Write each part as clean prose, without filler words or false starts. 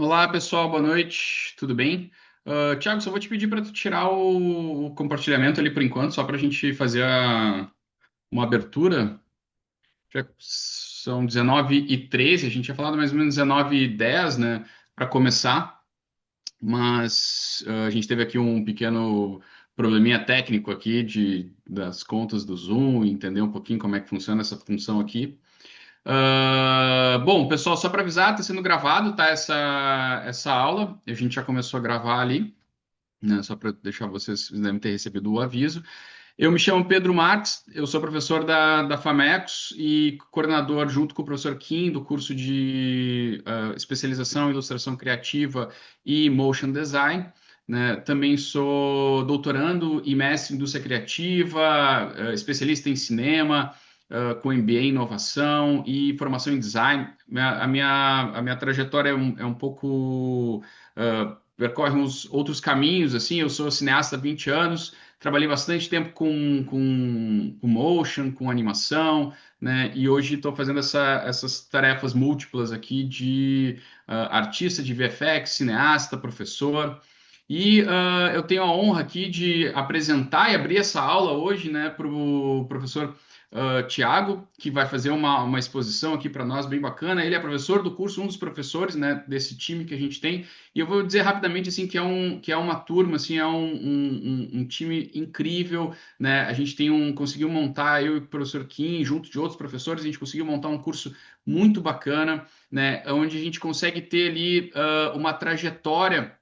Olá, pessoal, boa noite, tudo bem? Thiago, só vou te pedir para tu tirar o compartilhamento ali por enquanto, só para a gente fazer uma abertura. Já são 19h13, a gente tinha falado mais ou menos 19h10, né, para começar, mas a gente teve aqui um pequeno probleminha técnico aqui das contas do Zoom, entender um pouquinho como é que funciona essa função aqui. Bom, pessoal, só para avisar, está sendo gravado, tá? Essa aula. A gente já começou a gravar ali, né? Só para deixar vocês devem ter recebido o aviso. Eu me chamo Pedro Marques, eu sou professor da FAMECOS e coordenador, junto com o professor Kim, do curso de especialização em ilustração criativa e motion design. Né? Também sou doutorando e mestre em indústria criativa, especialista em cinema, com MBA em inovação e formação em design. A minha trajetória é um pouco. Percorre uns outros caminhos, assim. Eu sou cineasta há 20 anos. Trabalhei bastante tempo com motion, com animação, né? E hoje estou fazendo essas tarefas múltiplas aqui de artista de VFX, cineasta, professor. E eu tenho a honra aqui de apresentar e abrir essa aula hoje, né, para o professor Tiago, que vai fazer uma exposição aqui para nós bem bacana. Ele é professor do curso, um dos professores, né, desse time que a gente tem. E eu vou dizer rapidamente assim que é uma turma, assim, é um time incrível, né? A gente conseguiu montar, eu e o professor Kim, junto de outros professores, a gente conseguiu montar um curso muito bacana, né? Onde a gente consegue ter ali uma trajetória,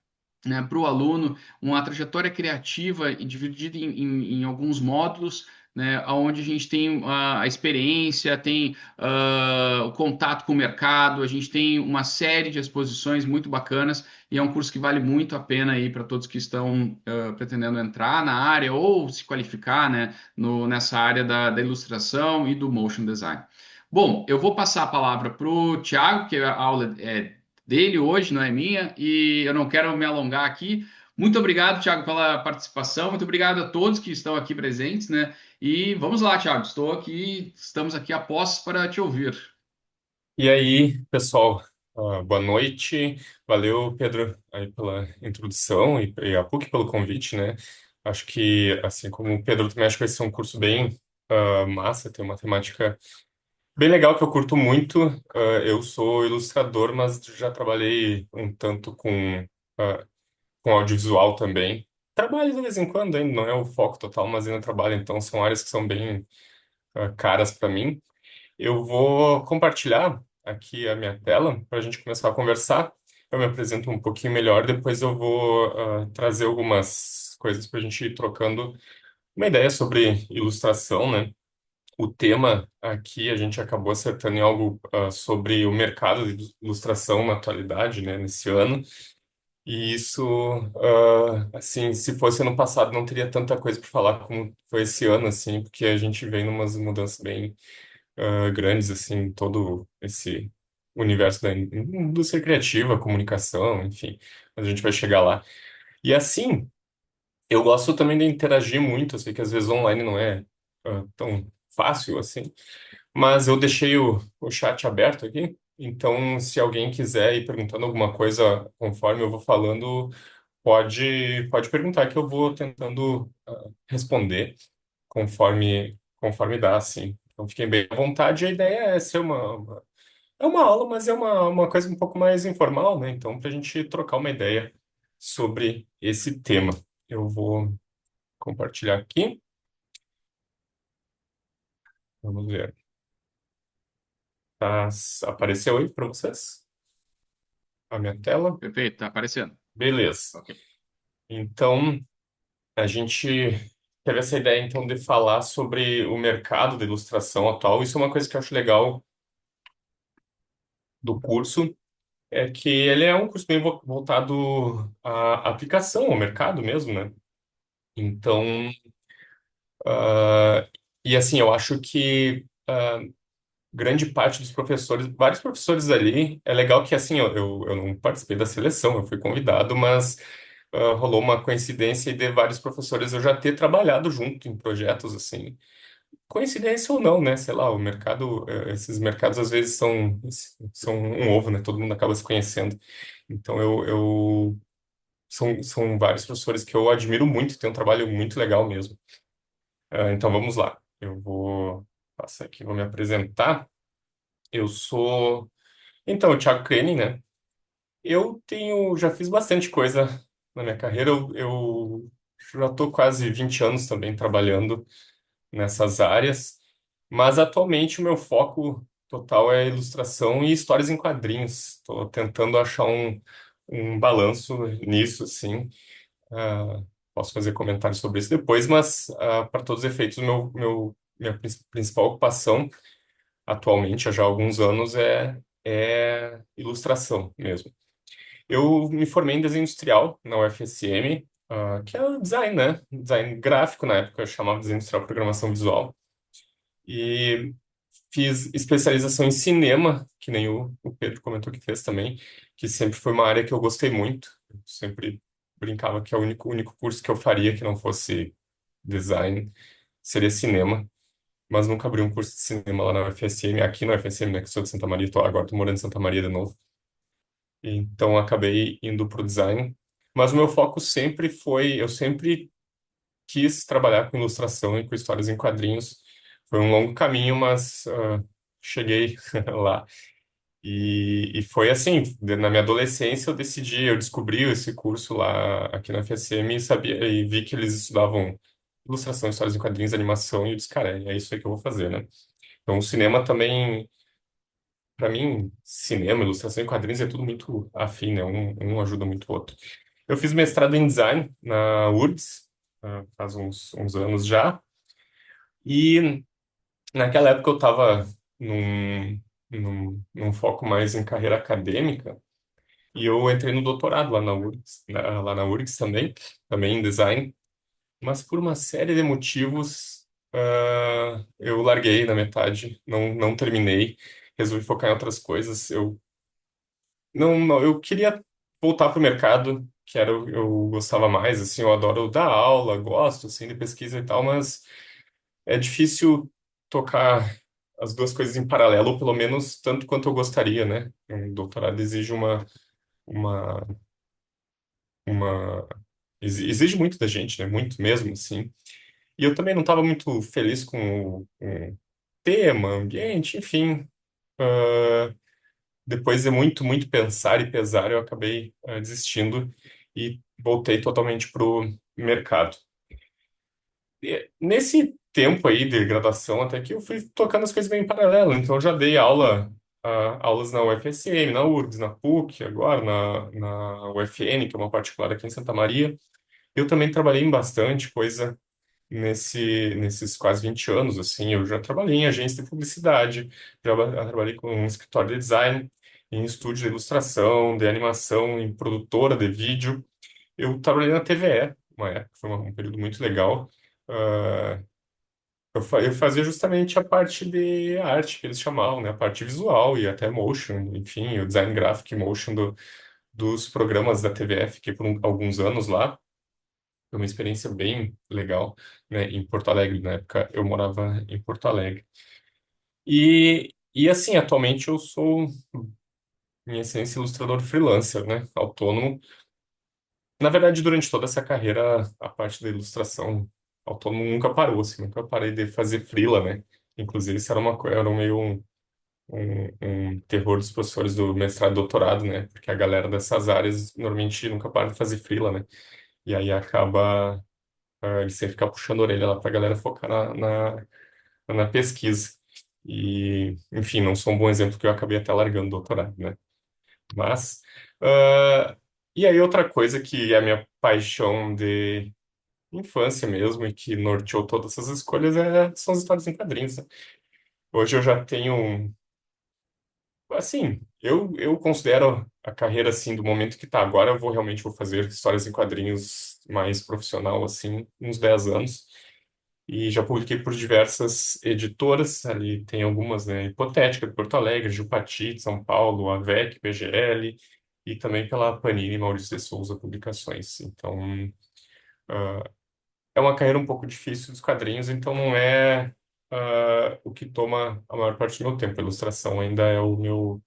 né, para o aluno, uma trajetória criativa e dividida em alguns módulos, né, onde a gente tem a experiência, tem o contato com o mercado, a gente tem uma série de exposições muito bacanas e é um curso que vale muito a pena aí para todos que estão pretendendo entrar na área ou se qualificar, né, nessa área da ilustração e do motion design. Bom, eu vou passar a palavra para o Thiago, que a aula é dele hoje, não é minha, e eu não quero me alongar aqui. Muito obrigado, Thiago, pela participação. Muito obrigado a todos que estão aqui presentes, né? E vamos lá, Thiago. Estamos aqui a postos para te ouvir. E aí, pessoal, boa noite. Valeu, Pedro, aí pela introdução e a PUC pelo convite, né? Acho que, assim como o Pedro, também acho que vai ser um curso bem massa, tem uma temática bem legal que eu curto muito. Eu sou ilustrador, mas já trabalhei um tanto ah, com audiovisual também. Trabalho de vez em quando, ainda não é o foco total, mas ainda trabalho, então são áreas que são bem caras para mim. Eu vou compartilhar aqui a minha tela para a gente começar a conversar. Eu me apresento um pouquinho melhor, depois eu vou trazer algumas coisas para a gente ir trocando uma ideia sobre ilustração, né? O tema aqui a gente acabou acertando em algo sobre o mercado de ilustração na atualidade, né? Nesse ano. E isso, assim, se fosse ano passado, não teria tanta coisa para falar como foi esse ano, assim, porque a gente vem numas mudanças bem grandes, assim, todo esse universo da indústria criativa, comunicação, enfim, mas a gente vai chegar lá. E assim, eu gosto também de interagir muito, eu sei que às vezes online não é tão fácil assim, mas eu deixei o chat aberto aqui, então se alguém quiser ir perguntando alguma coisa conforme eu vou falando, pode perguntar que eu vou tentando responder conforme dá, assim. Então fiquem bem à vontade. A ideia é ser é uma aula, mas é uma coisa um pouco mais informal, né? Então, para a gente trocar uma ideia sobre esse tema. Eu vou compartilhar aqui. Vamos ver. Tá, apareceu aí para vocês a minha tela? Perfeito, tá aparecendo. Beleza. Ok. Então, a gente teve essa ideia, então, de falar sobre o mercado da ilustração atual. Isso é uma coisa que eu acho legal do curso, é que ele é um curso bem voltado à aplicação, ao mercado mesmo, né? Então, ah, e assim, eu acho que grande parte dos professores, vários professores ali, é legal que assim, eu não participei da seleção, eu fui convidado, mas rolou uma coincidência de vários professores eu já ter trabalhado junto em projetos assim. coincidência ou não, né? Sei lá, o mercado, esses mercados às vezes são um ovo, né? Todo mundo acaba se conhecendo. Então são vários professores que eu admiro muito, tem um trabalho muito legal mesmo. Então vamos lá. Eu vou passar aqui, vou me apresentar. Eu sou, então, o Thiago Crene, né? Já fiz bastante coisa na minha carreira. Eu já estou quase 20 anos também trabalhando nessas áreas, mas atualmente o meu foco total é ilustração e histórias em quadrinhos. Estou tentando achar um balanço nisso, assim. Ah, posso fazer comentários sobre isso depois, mas para todos os efeitos, minha principal ocupação atualmente, há já alguns anos, é ilustração mesmo. Eu me formei em desenho industrial na UFSM, que é o design, né? Design gráfico na época, eu chamava de desenho industrial programação visual. E fiz especialização em cinema, que nem o Pedro comentou que fez também, que sempre foi uma área que eu gostei muito. Eu sempre brincava que é o único curso que eu faria que não fosse design seria cinema, mas nunca abri um curso de cinema lá na UFSM, aqui na UFSM, né, que sou de Santa Maria, agora tô morando em Santa Maria de novo. Então acabei indo pro design, mas o meu foco sempre foi, eu sempre quis trabalhar com ilustração e com histórias em quadrinhos. Foi um longo caminho, mas cheguei lá. E foi assim, na minha adolescência eu descobri esse curso lá aqui na FSM e sabia, e vi que eles estudavam ilustração, histórias em quadrinhos, animação, e eu disse, cara, é isso aí que eu vou fazer, né? Então o cinema também, para mim, cinema, ilustração e quadrinhos é tudo muito afim, né? Um ajuda muito o outro. Eu fiz mestrado em design na URGS, faz uns anos já, e naquela época eu estava num foco mais em carreira acadêmica, e eu entrei no doutorado lá na URGS, lá na URGS também em design, mas por uma série de motivos, eu larguei na metade, não terminei, resolvi focar em outras coisas. Eu queria voltar para o mercado, que era eu gostava mais, assim, eu adoro dar aula, gosto, assim, de pesquisa e tal, mas é difícil tocar as duas coisas em paralelo, ou pelo menos tanto quanto eu gostaria, né? Um doutorado exige uma, uma exige muito da gente, né? Muito mesmo, assim. E eu também não estava muito feliz com o tema, ambiente, enfim. Ah, depois de muito pensar e pesar, eu acabei desistindo e voltei totalmente pro mercado. Nesse tempo aí de graduação, até que eu fui tocando as coisas bem em paralelo. Então, eu já dei aulas na UFSM, na URGS, na PUC, agora na UFN, que é uma particular aqui em Santa Maria. Eu também trabalhei em bastante coisa nesses quase 20 anos, assim. Eu já trabalhei em agência de publicidade, trabalhei com um escritório de design, em estúdio de ilustração, de animação, em produtora de vídeo. Eu trabalhei na TVE, uma época, foi um período muito legal. Ah, eu fazia justamente a parte de arte que eles chamavam, né? A parte visual e até motion, enfim, o design gráfico e motion dos programas da TVE. Fiquei por alguns anos lá. Foi uma experiência bem legal, né? Em Porto Alegre, na época eu morava em Porto Alegre. E assim, atualmente eu sou, em essência, ilustrador freelancer, né? Autônomo. Na verdade, durante toda essa carreira, a parte da ilustração autônomo nunca parou, assim, nunca parei de fazer freela, né? Inclusive, isso era meio um terror dos professores do mestrado e doutorado, né? Porque a galera dessas áreas normalmente nunca para de fazer freela, né? E aí acaba, eles sempre ficar puxando a orelha lá pra galera focar na pesquisa. E, enfim, não sou um bom exemplo porque eu acabei até largando o doutorado, né? Mas, ah, e aí outra coisa que é a minha paixão de infância mesmo e que norteou todas essas escolhas são as histórias em quadrinhos, né? Hoje eu já tenho, assim, eu considero a carreira assim do momento que tá agora, eu realmente vou fazer histórias em quadrinhos mais profissional assim, uns 10 anos. E já publiquei por diversas editoras, ali tem algumas, né, Hipotética de Porto Alegre, Jupati de São Paulo, AVEC, PGL, e também pela Panini e Maurício de Souza Publicações. Então, é uma carreira um pouco difícil dos quadrinhos, então não é. o que toma a maior parte do meu tempo. A ilustração ainda é o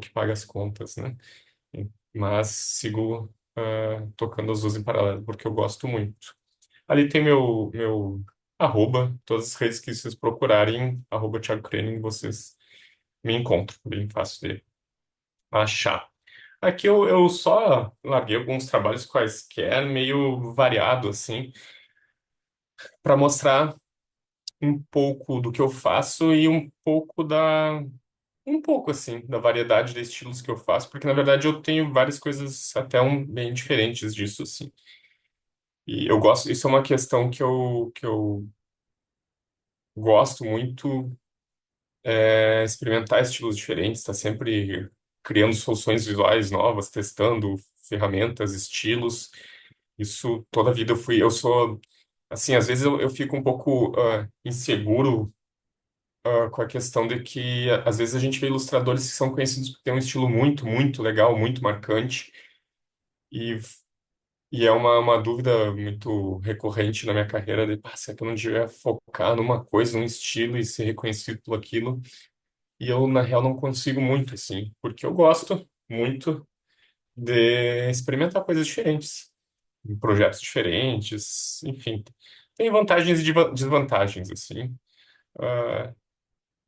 que paga as contas, né? Mas sigo tocando as duas em paralelo porque eu gosto muito. Ali tem meu arroba, todas as redes que vocês procurarem, arroba Thiago Krening, vocês me encontram, bem fácil de achar. Aqui eu só larguei alguns trabalhos quaisquer, meio variado, assim, para mostrar um pouco do que eu faço e um pouco, assim, da variedade de estilos que eu faço, porque, na verdade, eu tenho várias coisas até bem diferentes disso, assim. E eu gosto, isso é uma questão que eu gosto muito, experimentar estilos diferentes, estar sempre criando soluções visuais novas, testando ferramentas, estilos. Isso toda a vida eu sou, assim, às vezes eu fico um pouco inseguro com a questão de que às vezes a gente vê ilustradores que são conhecidos por ter um estilo muito, muito legal, muito marcante, e, e é uma dúvida muito recorrente na minha carreira de, será que eu não devia focar numa coisa, num estilo e ser reconhecido por aquilo? E eu, na real, não consigo muito, assim, porque eu gosto muito de experimentar coisas diferentes, em projetos diferentes, enfim. Tem vantagens e desvantagens, assim. Ah,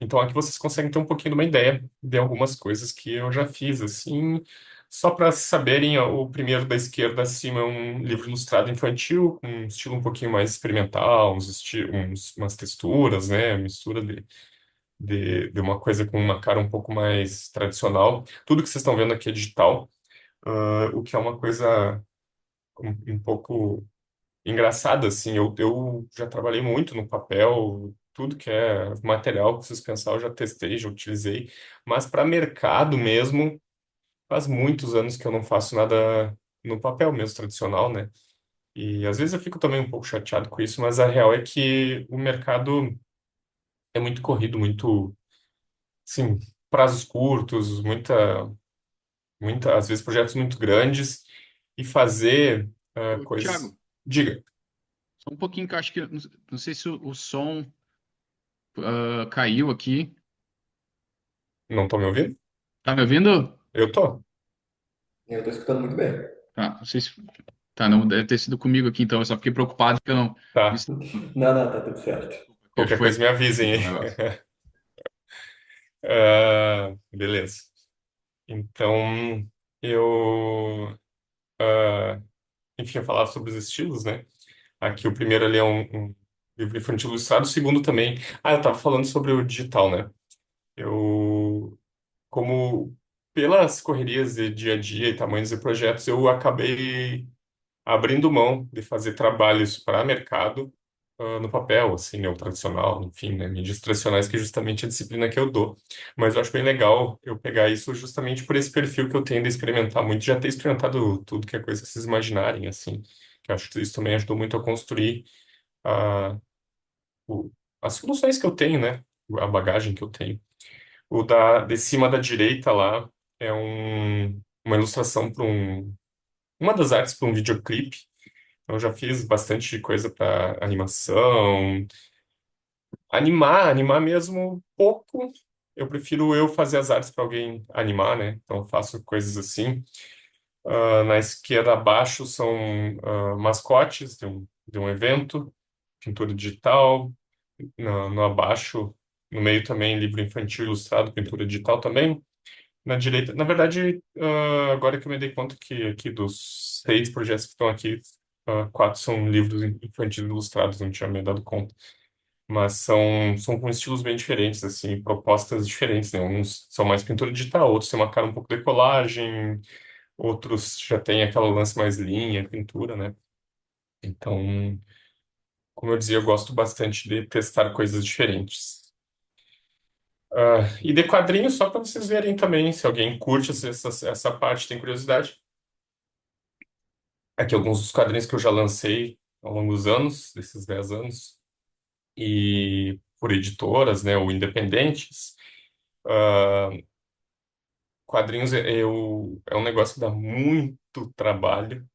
então aqui vocês conseguem ter um pouquinho de uma ideia de algumas coisas que eu já fiz, assim. Só para saberem, ó, o primeiro da esquerda acima é um livro ilustrado infantil, com um estilo um pouquinho mais experimental, umas texturas, né? Mistura de uma coisa com uma cara um pouco mais tradicional. Tudo que vocês estão vendo aqui é digital, o que é uma coisa um pouco engraçada, assim. Eu já trabalhei muito no papel, tudo que é material que vocês pensar, eu já testei, já utilizei, mas para mercado mesmo, faz muitos anos que eu não faço nada no papel mesmo, tradicional, né? E às vezes eu fico também um pouco chateado com isso, mas a real é que o mercado é muito corrido, muito, sim, prazos curtos, às vezes projetos muito grandes e fazer Ô, coisas. Thiago, Diga, só um pouquinho que eu acho que não sei se o som caiu aqui. não estão me ouvindo? Tá me ouvindo? Eu tô. Eu tô escutando muito bem. Tá, não sei se. Tá, não deve ter sido comigo aqui, então. Eu só fiquei preocupado que eu não. Tá. Isso, Não, não, tá tudo certo. que acho que Qualquer foi coisa me aqui avisem o aí. negócio. Beleza. Então, eu, ah, enfim, eu falava sobre os estilos, né? Aqui o primeiro ali é um livro infantil ilustrado, o segundo também. Eu tava falando sobre o digital, né? Eu, como pelas correrias de dia a dia e tamanhos de projetos, eu acabei abrindo mão de fazer trabalhos para mercado no papel, assim, né, o tradicional, enfim, né, mídias tradicionais, que é justamente a disciplina que eu dou. Mas eu acho bem legal eu pegar isso justamente por esse perfil que eu tenho de experimentar muito, já ter experimentado tudo que é coisa que vocês imaginarem, assim, que eu acho que isso também ajudou muito a construir a, o- as soluções que eu tenho, né, a bagagem que eu tenho. O de cima da direita lá é uma ilustração para uma das artes para um videoclipe. Eu já fiz bastante coisa para animação. Animar mesmo pouco. Eu prefiro eu fazer as artes para alguém animar, né? Então eu faço coisas assim. Na esquerda abaixo são mascotes de um evento, pintura digital. No abaixo, no meio também, livro infantil ilustrado, pintura digital também. Na direita, na verdade, agora que eu me dei conta que aqui dos 6 projetos que estão aqui, 4 são livros infantis ilustrados, não tinha me dado conta. Mas são com estilos bem diferentes, assim, propostas diferentes, né? Uns são mais pintura digital, outros têm uma cara um pouco de colagem, outros já têm aquela lance mais linha, pintura, né? Então, como eu dizia, eu gosto bastante de testar coisas diferentes. E de quadrinhos, só para vocês verem também, se alguém curte essa parte, tem curiosidade. Aqui alguns dos quadrinhos que eu já lancei ao longo dos anos, desses 10 anos, e por editoras, né, ou independentes. Ah, Quadrinhos é um negócio que dá muito trabalho,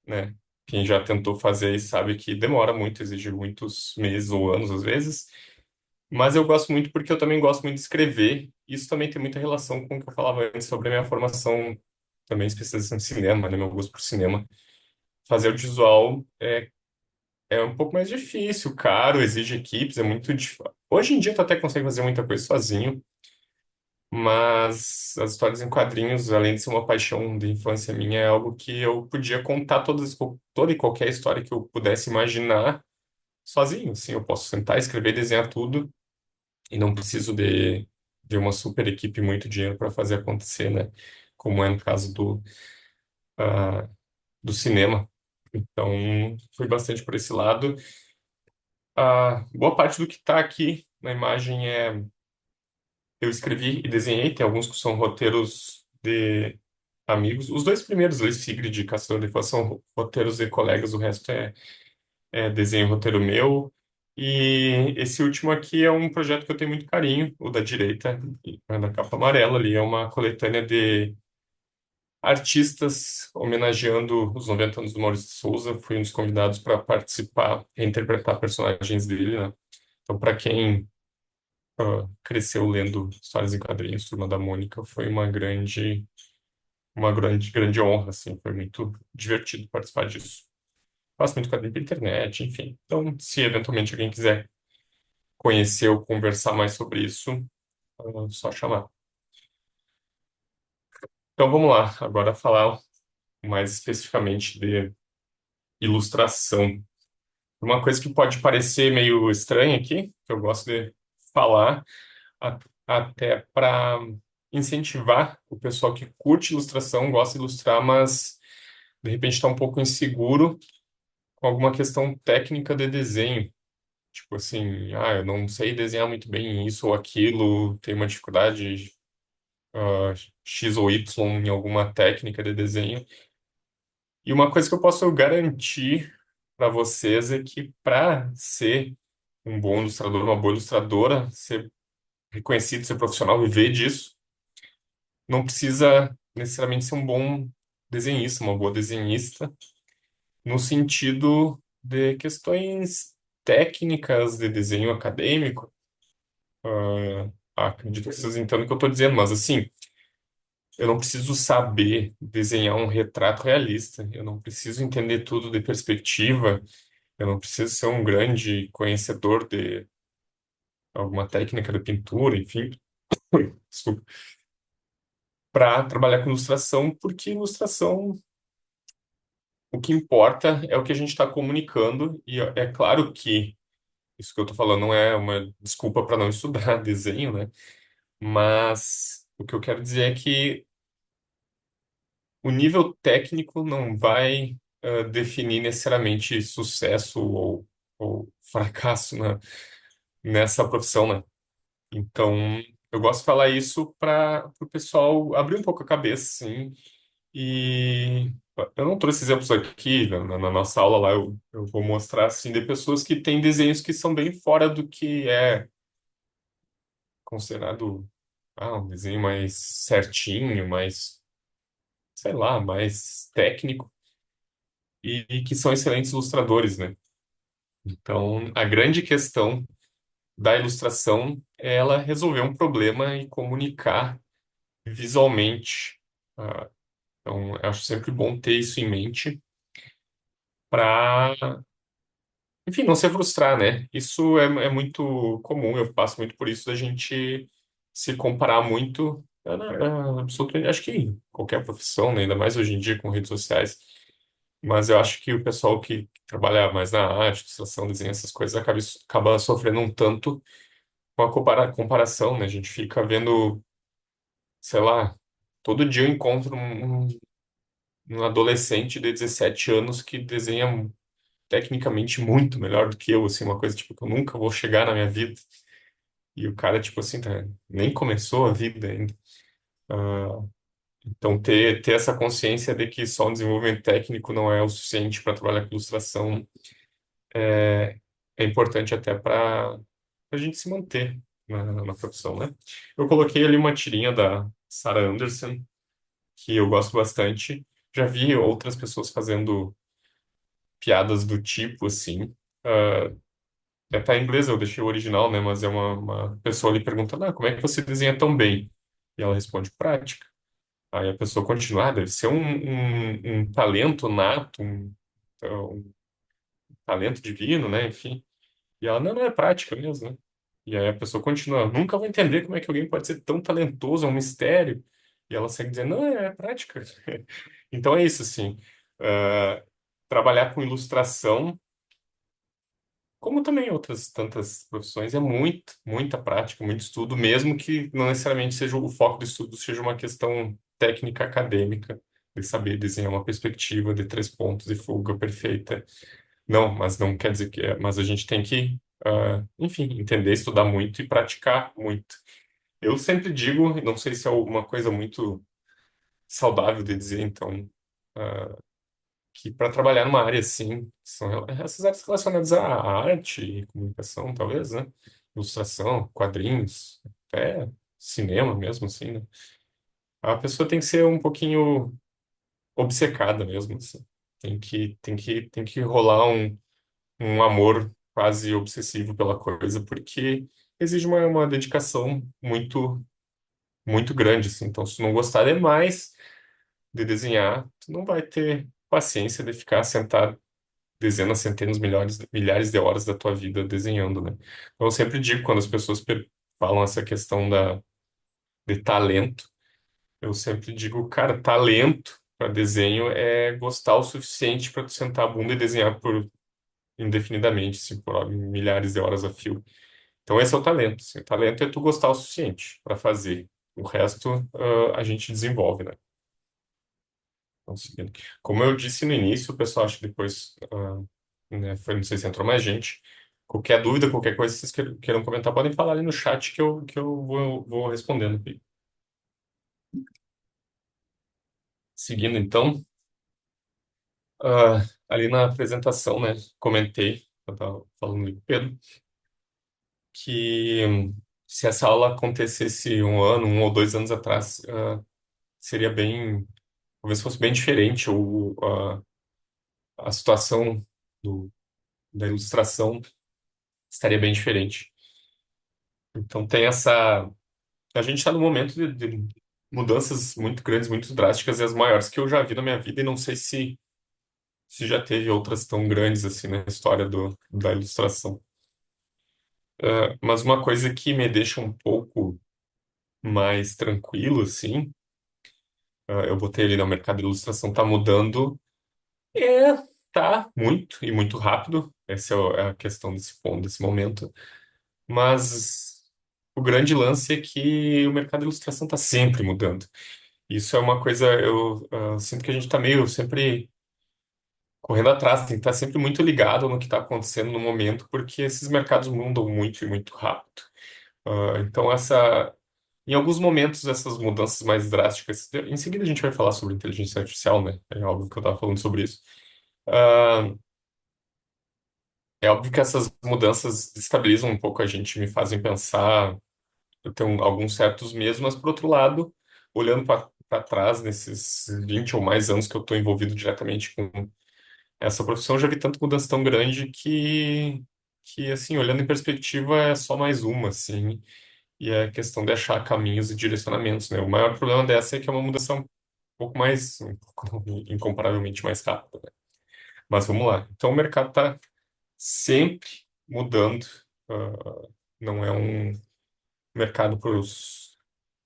né? Quem já tentou fazer aí sabe que demora muito, exige muitos meses ou anos às vezes. Mas eu gosto muito porque eu também gosto muito de escrever. Isso também tem muita relação com o que eu falava antes sobre a minha formação, também especialização em cinema, né? Meu gosto por cinema. Fazer audiovisual é um pouco mais difícil, caro, exige equipes, é muito difícil. Hoje em dia tu até consegue fazer muita coisa sozinho, mas as histórias em quadrinhos, além de ser uma paixão de infância minha, é algo que eu podia contar toda e qualquer história que eu pudesse imaginar sozinho. Assim, eu posso sentar, escrever, desenhar tudo e não preciso de uma super equipe e muito dinheiro para fazer acontecer, né? Como é no caso ah, do cinema. Então, foi bastante por esse lado. Boa parte do que está aqui na imagem eu escrevi e desenhei. Tem alguns que são roteiros de amigos. Os dois primeiros, ali, Sigrid e Caçador de Infância, são roteiros de colegas. O resto é desenho e roteiro meu. E esse último aqui é um projeto que eu tenho muito carinho, o da direita, na capa amarela ali. É uma coletânea de artistas homenageando os 90 anos do Maurício de Souza. Fui um dos convidados para participar e interpretar personagens dele, né? Então, para quem cresceu lendo histórias em quadrinhos, Turma da Mônica, foi grande honra, assim, foi muito divertido participar disso. Faço muito quadrinho pela internet, enfim. Então, se eventualmente alguém quiser conhecer ou conversar mais sobre isso, só chamar. Então, vamos lá, agora falar mais especificamente de ilustração. Uma coisa que pode parecer meio estranha aqui, que eu gosto de falar, a- até para incentivar o pessoal que curte ilustração, gosta de ilustrar, mas de repente está um pouco inseguro com alguma questão técnica de desenho. Tipo assim, eu não sei desenhar muito bem isso ou aquilo, tenho uma dificuldade X ou Y em alguma técnica de desenho. E uma coisa que eu posso garantir para vocês é que para ser um bom ilustrador, uma boa ilustradora, ser reconhecido, ser profissional, viver disso, não precisa necessariamente ser um bom desenhista, uma boa desenhista, no sentido de questões técnicas de desenho acadêmico. Acredito que vocês entendam o que eu estou dizendo, mas assim, eu não preciso saber desenhar um retrato realista, eu não preciso entender tudo de perspectiva, eu não preciso ser um grande conhecedor de alguma técnica de pintura, enfim, desculpa, para trabalhar com ilustração, porque ilustração, o que importa é o que a gente está comunicando, e é claro que isso que eu estou falando não é uma desculpa para não estudar desenho, né? Mas o que eu quero dizer é que o nível técnico não vai definir necessariamente sucesso ou fracasso nessa profissão, né? Então, eu gosto de falar isso para o pessoal abrir um pouco a cabeça, sim. E eu não trouxe exemplos aqui na nossa aula lá, eu vou mostrar assim de pessoas que têm desenhos que são bem fora do que é considerado um desenho mais certinho, mais, sei lá, mais técnico e que são excelentes ilustradores, né? Então, a grande questão da ilustração é ela resolver um problema e comunicar visualmente. Ah, então, eu acho sempre bom ter isso em mente para, enfim, não se frustrar, né? Isso é muito comum, eu passo muito por isso da gente se comparar muito. Absolutamente, acho que em qualquer profissão, né? Ainda mais hoje em dia com redes sociais. Mas eu acho que o pessoal que trabalha mais na arte, ilustração, desenho, essas coisas, acaba sofrendo um tanto com a comparação, né? A gente fica vendo, sei lá, todo dia eu encontro um adolescente de 17 anos que desenha tecnicamente muito melhor do que eu, assim, uma coisa tipo que eu nunca vou chegar na minha vida. E o cara, tipo assim, nem começou a vida ainda. Ah, então, ter essa consciência de que só um desenvolvimento técnico não é o suficiente para trabalhar com ilustração é importante até para a gente se manter na profissão, né? Eu coloquei ali uma tirinha da Sarah Anderson, que eu gosto bastante. Já vi outras pessoas fazendo piadas do tipo, assim. Tá em inglês, eu deixei o original, né? Mas é uma pessoa ali perguntando, como é que você desenha tão bem? E ela responde, prática. Aí a pessoa continua, deve ser um talento nato, um talento divino, né? Enfim. E ela, não, é prática mesmo, né? E aí a pessoa continua, nunca vou entender como é que alguém pode ser tão talentoso, é um mistério. E ela segue dizendo, não, é prática. Então é isso, assim. Ah, trabalhar com ilustração, como também outras tantas profissões, é muita prática, muito estudo, mesmo que não necessariamente seja o foco do estudo, seja uma questão técnica acadêmica, de saber desenhar uma perspectiva de 3 pontos e fuga perfeita. Não, mas não quer dizer que é, mas a gente tem que, enfim, entender, estudar muito e praticar muito. Eu sempre digo, não sei se é uma coisa muito saudável de dizer, então, ah, que para trabalhar numa área assim, são essas áreas relacionadas à arte e comunicação, talvez, né? Ilustração, quadrinhos, até cinema mesmo, assim, né? A pessoa tem que ser um pouquinho obcecada mesmo, assim. Tem que rolar um amor quase obsessivo pela coisa, porque exige uma dedicação muito grande, assim. Então, se tu não gostar demais de desenhar, tu não vai ter paciência de ficar sentado dezenas, centenas, milhares de horas da tua vida desenhando, né? Então, eu sempre digo, quando as pessoas falam essa questão de talento, eu sempre digo, cara, talento para desenho é gostar o suficiente para tu sentar a bunda e desenhar por indefinidamente, assim, por milhares de horas a fio. Então, esse é o talento, assim. O talento é tu gostar o suficiente para fazer. O resto, a gente desenvolve, né? Então, seguindo. Como eu disse no início, o pessoal acho que depois, né, foi, não sei se entrou mais gente. Qualquer dúvida, qualquer coisa que vocês queiram comentar, podem falar ali no chat que eu vou respondendo. Seguindo, então, ali na apresentação, né, comentei, eu estava falando com o Pedro, que se essa aula acontecesse 1 ano, 1 ou 2 anos atrás, seria bem, talvez fosse bem diferente, ou a situação da ilustração estaria bem diferente. Então tem essa. A gente está num momento de mudanças muito grandes, muito drásticas, e as maiores que eu já vi na minha vida, e não sei se já teve outras tão grandes assim na história da ilustração. Mas uma coisa que me deixa um pouco mais tranquilo, assim, eu botei ali no mercado de ilustração, tá mudando. É, tá muito e muito rápido. Essa é a questão desse ponto, desse momento. Mas o grande lance é que o mercado de ilustração está sempre mudando. Isso é uma coisa, eu sinto que a gente está meio sempre correndo atrás, tem que estar sempre muito ligado no que está acontecendo no momento, porque esses mercados mudam muito e muito rápido. Então, em alguns momentos, essas mudanças mais drásticas, em seguida a gente vai falar sobre inteligência artificial, né? É óbvio que eu estava falando sobre isso. Ah, é óbvio que essas mudanças destabilizam um pouco a gente, me fazem pensar. Eu tenho alguns certos medos, mas por outro lado, olhando para trás, nesses 20 ou mais anos que eu estou envolvido diretamente com essa profissão, eu já vi tanta mudança tão grande que assim, olhando em perspectiva, é só mais uma, assim, e é questão de achar caminhos e direcionamentos, né? O maior problema dessa é que é uma mudança um pouco incomparavelmente mais rápida, né? Mas vamos lá. Então, o mercado está sempre mudando, não é um mercado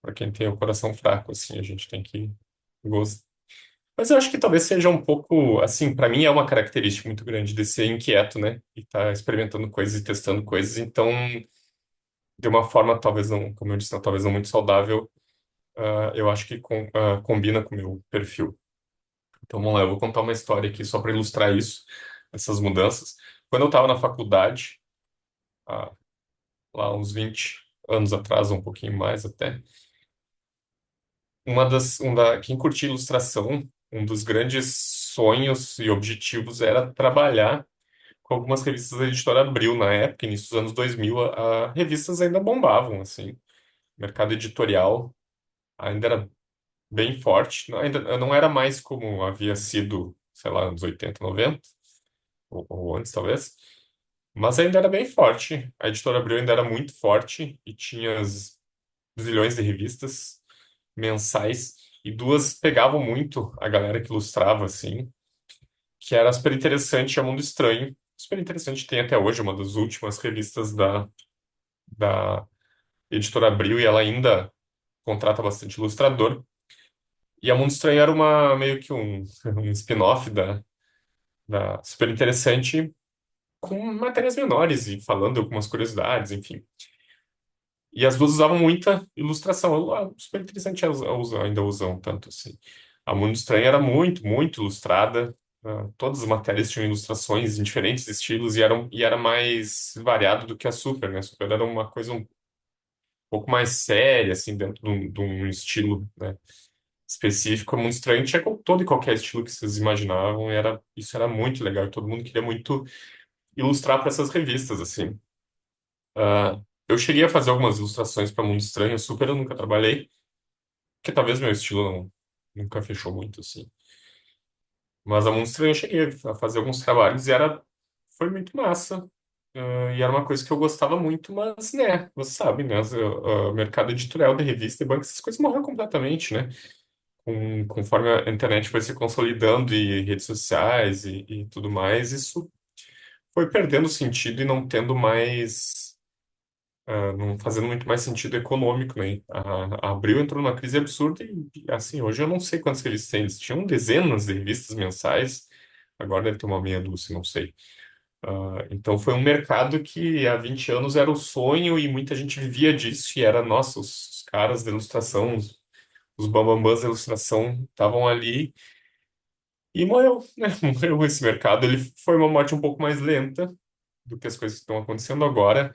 para quem tem o coração fraco, assim, a gente tem que gostar. Mas eu acho que talvez seja um pouco, assim, para mim é uma característica muito grande de ser inquieto, né? E estar experimentando coisas e testando coisas. Então, de uma forma talvez não, como eu disse, talvez não muito saudável, eu acho que combina com o meu perfil. Então, vamos lá, eu vou contar uma história aqui só para ilustrar isso, essas mudanças. Quando eu estava na faculdade, ah, lá uns 20 anos atrás, um pouquinho mais até, quem curtia ilustração, um dos grandes sonhos e objetivos era trabalhar com algumas revistas da editora Abril na época, início dos anos 2000, revistas ainda bombavam, assim, o mercado editorial ainda era bem forte, ainda não era mais como havia sido, sei lá, anos 80, 90, ou antes talvez, Mas ainda era bem forte. A editora Abril ainda era muito forte e tinha zilhões de revistas mensais. E duas pegavam muito a galera que ilustrava, assim, que era Super Interessante e a Mundo Estranho. Super Interessante tem até hoje uma das últimas revistas da editora Abril e ela ainda contrata bastante ilustrador. E a Mundo Estranho era meio que um spin-off da Super Interessante com matérias menores e falando algumas curiosidades, enfim. E as duas usavam muita ilustração. Super interessante ainda usam tanto assim. A Mundo Estranho era muito, muito ilustrada. Todas as matérias tinham ilustrações em diferentes estilos e era mais variado do que a Super, né? A Super era uma coisa um pouco mais séria, assim, dentro de um estilo, né, específico. A Mundo Estranho tinha todo e qualquer estilo que vocês imaginavam. Isso era muito legal. E todo mundo queria muito ilustrar para essas revistas, assim. Eu cheguei a fazer algumas ilustrações para Mundo Estranho, Super eu nunca trabalhei, porque talvez meu estilo nunca fechou muito, assim. Mas a Mundo Estranho eu cheguei a fazer alguns trabalhos e foi muito massa. E era uma coisa que eu gostava muito, mas, né, você sabe, né, o mercado editorial de revista e banco, essas coisas morreram completamente, né? Conforme a internet foi se consolidando e redes sociais e tudo mais, isso foi perdendo sentido e não tendo mais não fazendo muito mais sentido econômico, né? A Abril entrou numa crise absurda e, assim, hoje eu não sei quantos que eles têm. Eles tinham dezenas de revistas mensais, agora deve ter uma meia dúzia, não sei. Então foi um mercado que há 20 anos era o sonho e muita gente vivia disso e era, nossa, os caras da ilustração, os bambambãs da ilustração estavam ali e morreu, né? Morreu esse mercado. Ele foi uma morte um pouco mais lenta do que as coisas que estão acontecendo agora,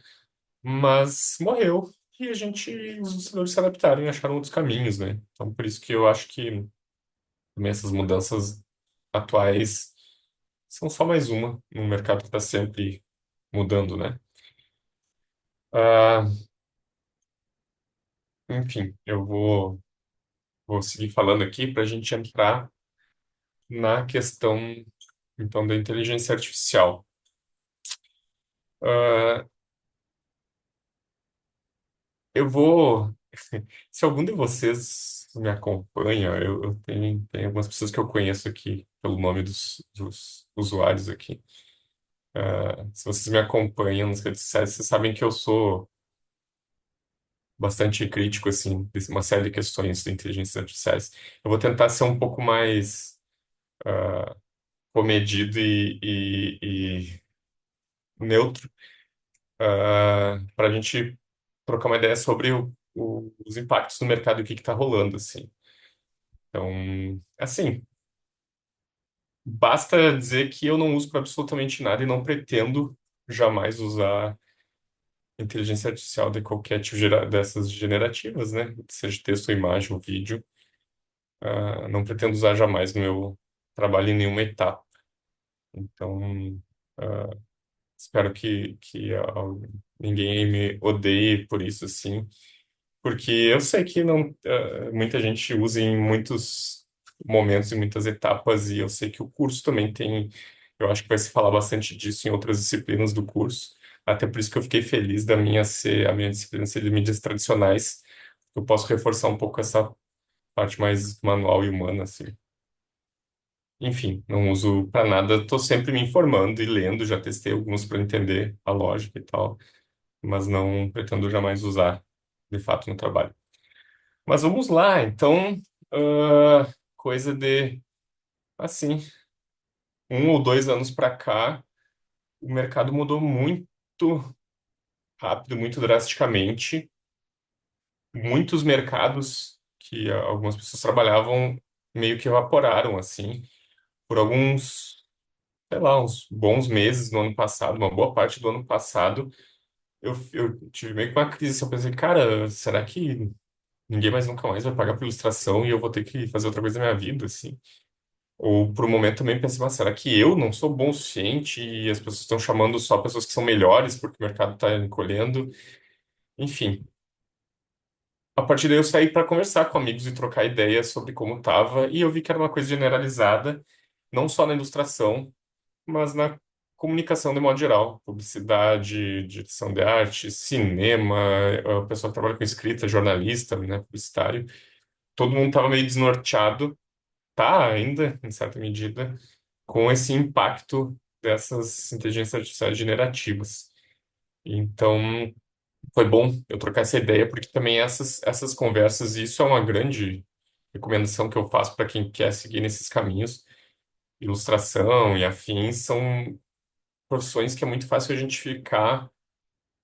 mas morreu. E os ilustradores se adaptaram e acharam outros caminhos, né? Então, por isso que eu acho que também essas mudanças atuais são só mais uma num mercado que está sempre mudando, né? Ah, enfim, vou seguir falando aqui para a gente entrar na questão, então, da inteligência artificial. Ah, eu vou. Se algum de vocês me acompanha, eu tenho algumas pessoas que eu conheço aqui pelo nome dos usuários aqui. Se vocês me acompanham nas redes sociais, vocês sabem que eu sou bastante crítico, assim, de uma série de questões de inteligências artificiais. Eu vou tentar ser um pouco mais comedido e neutro, para a gente trocar uma ideia sobre os impactos no mercado e o que está rolando, assim. Então, assim, basta dizer que eu não uso para absolutamente nada e não pretendo jamais usar inteligência artificial de qualquer tipo dessas generativas, né? Seja texto, ou imagem ou vídeo. Não pretendo usar jamais no meu trabalho em nenhuma etapa. Então, ah, espero que ninguém me odeie por isso, assim. Porque eu sei que não, muita gente usa em muitos momentos, em muitas etapas, e eu sei que o curso também tem. Eu acho que vai se falar bastante disso em outras disciplinas do curso. Até por isso que eu fiquei feliz a minha disciplina ser de mídias tradicionais. Eu posso reforçar um pouco essa parte mais manual e humana, assim. Enfim, não uso para nada, estou sempre me informando e lendo, já testei alguns para entender a lógica e tal, mas não pretendo jamais usar de fato no trabalho. Mas vamos lá, então, coisa de, assim, 1 ou 2 anos para cá, o mercado mudou muito rápido, muito drasticamente. Muitos mercados que algumas pessoas trabalhavam meio que evaporaram, assim, por alguns, sei lá, uns bons meses no ano passado, uma boa parte do ano passado, eu tive meio que uma crise, assim, eu pensei, cara, será que ninguém mais nunca mais vai pagar por ilustração e eu vou ter que fazer outra coisa na minha vida, assim? Ou por um momento também pensei, mas será que eu não sou bom o suficiente e as pessoas estão chamando só pessoas que são melhores porque o mercado está encolhendo? Enfim, a partir daí eu saí para conversar com amigos e trocar ideias sobre como estava e eu vi que era uma coisa generalizada, não só na ilustração, mas na comunicação de modo geral, publicidade, direção de arte, cinema, o pessoal que trabalha com escrita, jornalista, né, publicitário, todo mundo estava meio desnorteado, tá ainda, em certa medida, com esse impacto dessas inteligências artificiais generativas. Então, foi bom eu trocar essa ideia, porque também essas conversas, e isso é uma grande recomendação que eu faço para quem quer seguir nesses caminhos, ilustração e afins, são profissões que é muito fácil a gente ficar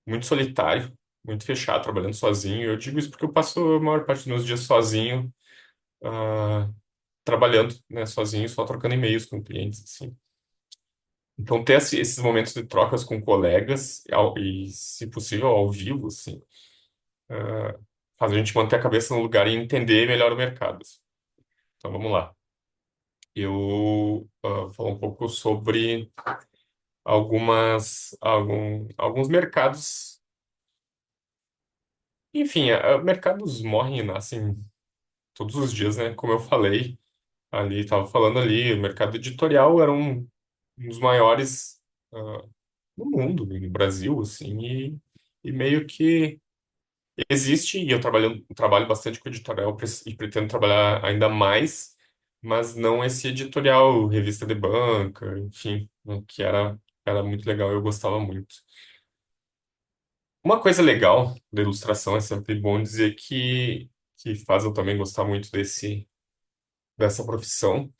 muito solitário, muito fechado, trabalhando sozinho. Eu digo isso porque eu passo a maior parte dos meus dias sozinho, ah, trabalhando, né, sozinho, só trocando e-mails com clientes, assim. Então, ter esses momentos de trocas com colegas e, se possível, ao vivo, assim, faz a gente manter a cabeça no lugar e entender melhor o mercado, assim. Então, vamos lá. Eu vou falar um pouco sobre alguns mercados. Enfim, mercados morrem e nascem todos os dias, né? Como eu falei ali, estava falando ali, o mercado editorial era um dos maiores no mundo, no Brasil, assim, e meio que existe, e eu trabalho bastante com editorial e pretendo trabalhar ainda mais, mas não esse editorial, revista de banca, enfim, né, que era muito legal, eu gostava muito. Uma coisa legal da ilustração é sempre bom dizer que faz eu também gostar muito dessa profissão,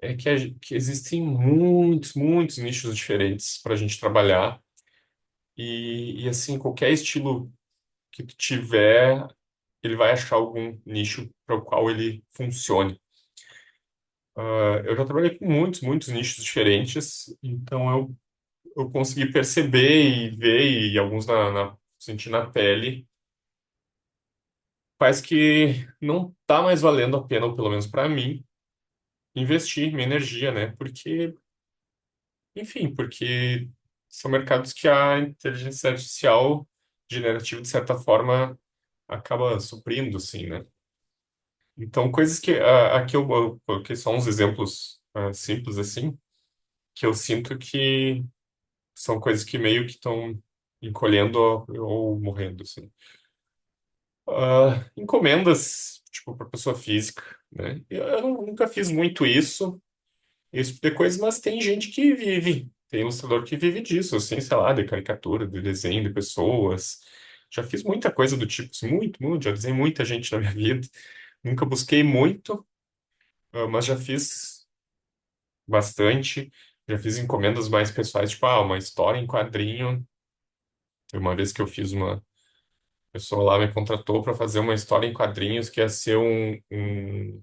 é que existem muitos nichos diferentes para a gente trabalhar, e assim, qualquer estilo que tu tiver, ele vai achar algum nicho para o qual ele funcione. Eu já trabalhei com muitos nichos diferentes, então eu consegui perceber e ver, e alguns sentir na pele, faz que não tá mais valendo a pena, ou pelo menos para mim, investir minha energia, né? Porque são mercados que a inteligência artificial generativa, de certa forma, acaba suprindo, assim, né? Então, coisas que aqui eu coloquei só uns exemplos simples, assim, que eu sinto que são coisas que meio que estão encolhendo ou morrendo, assim. Encomendas, tipo, para pessoa física, né? Eu nunca fiz muito isso, esse tipo de coisa, mas tem gente que vive, tem ilustrador que vive disso, assim, sei lá, de caricatura, de desenho de pessoas. Já fiz muita coisa do tipo, assim, muito, já desenhei muita gente na minha vida. Nunca busquei muito, mas já fiz bastante. Já fiz encomendas mais pessoais, tipo, uma história em quadrinho. Uma vez que eu fiz uma pessoa lá me contratou para fazer uma história em quadrinhos que ia ser uma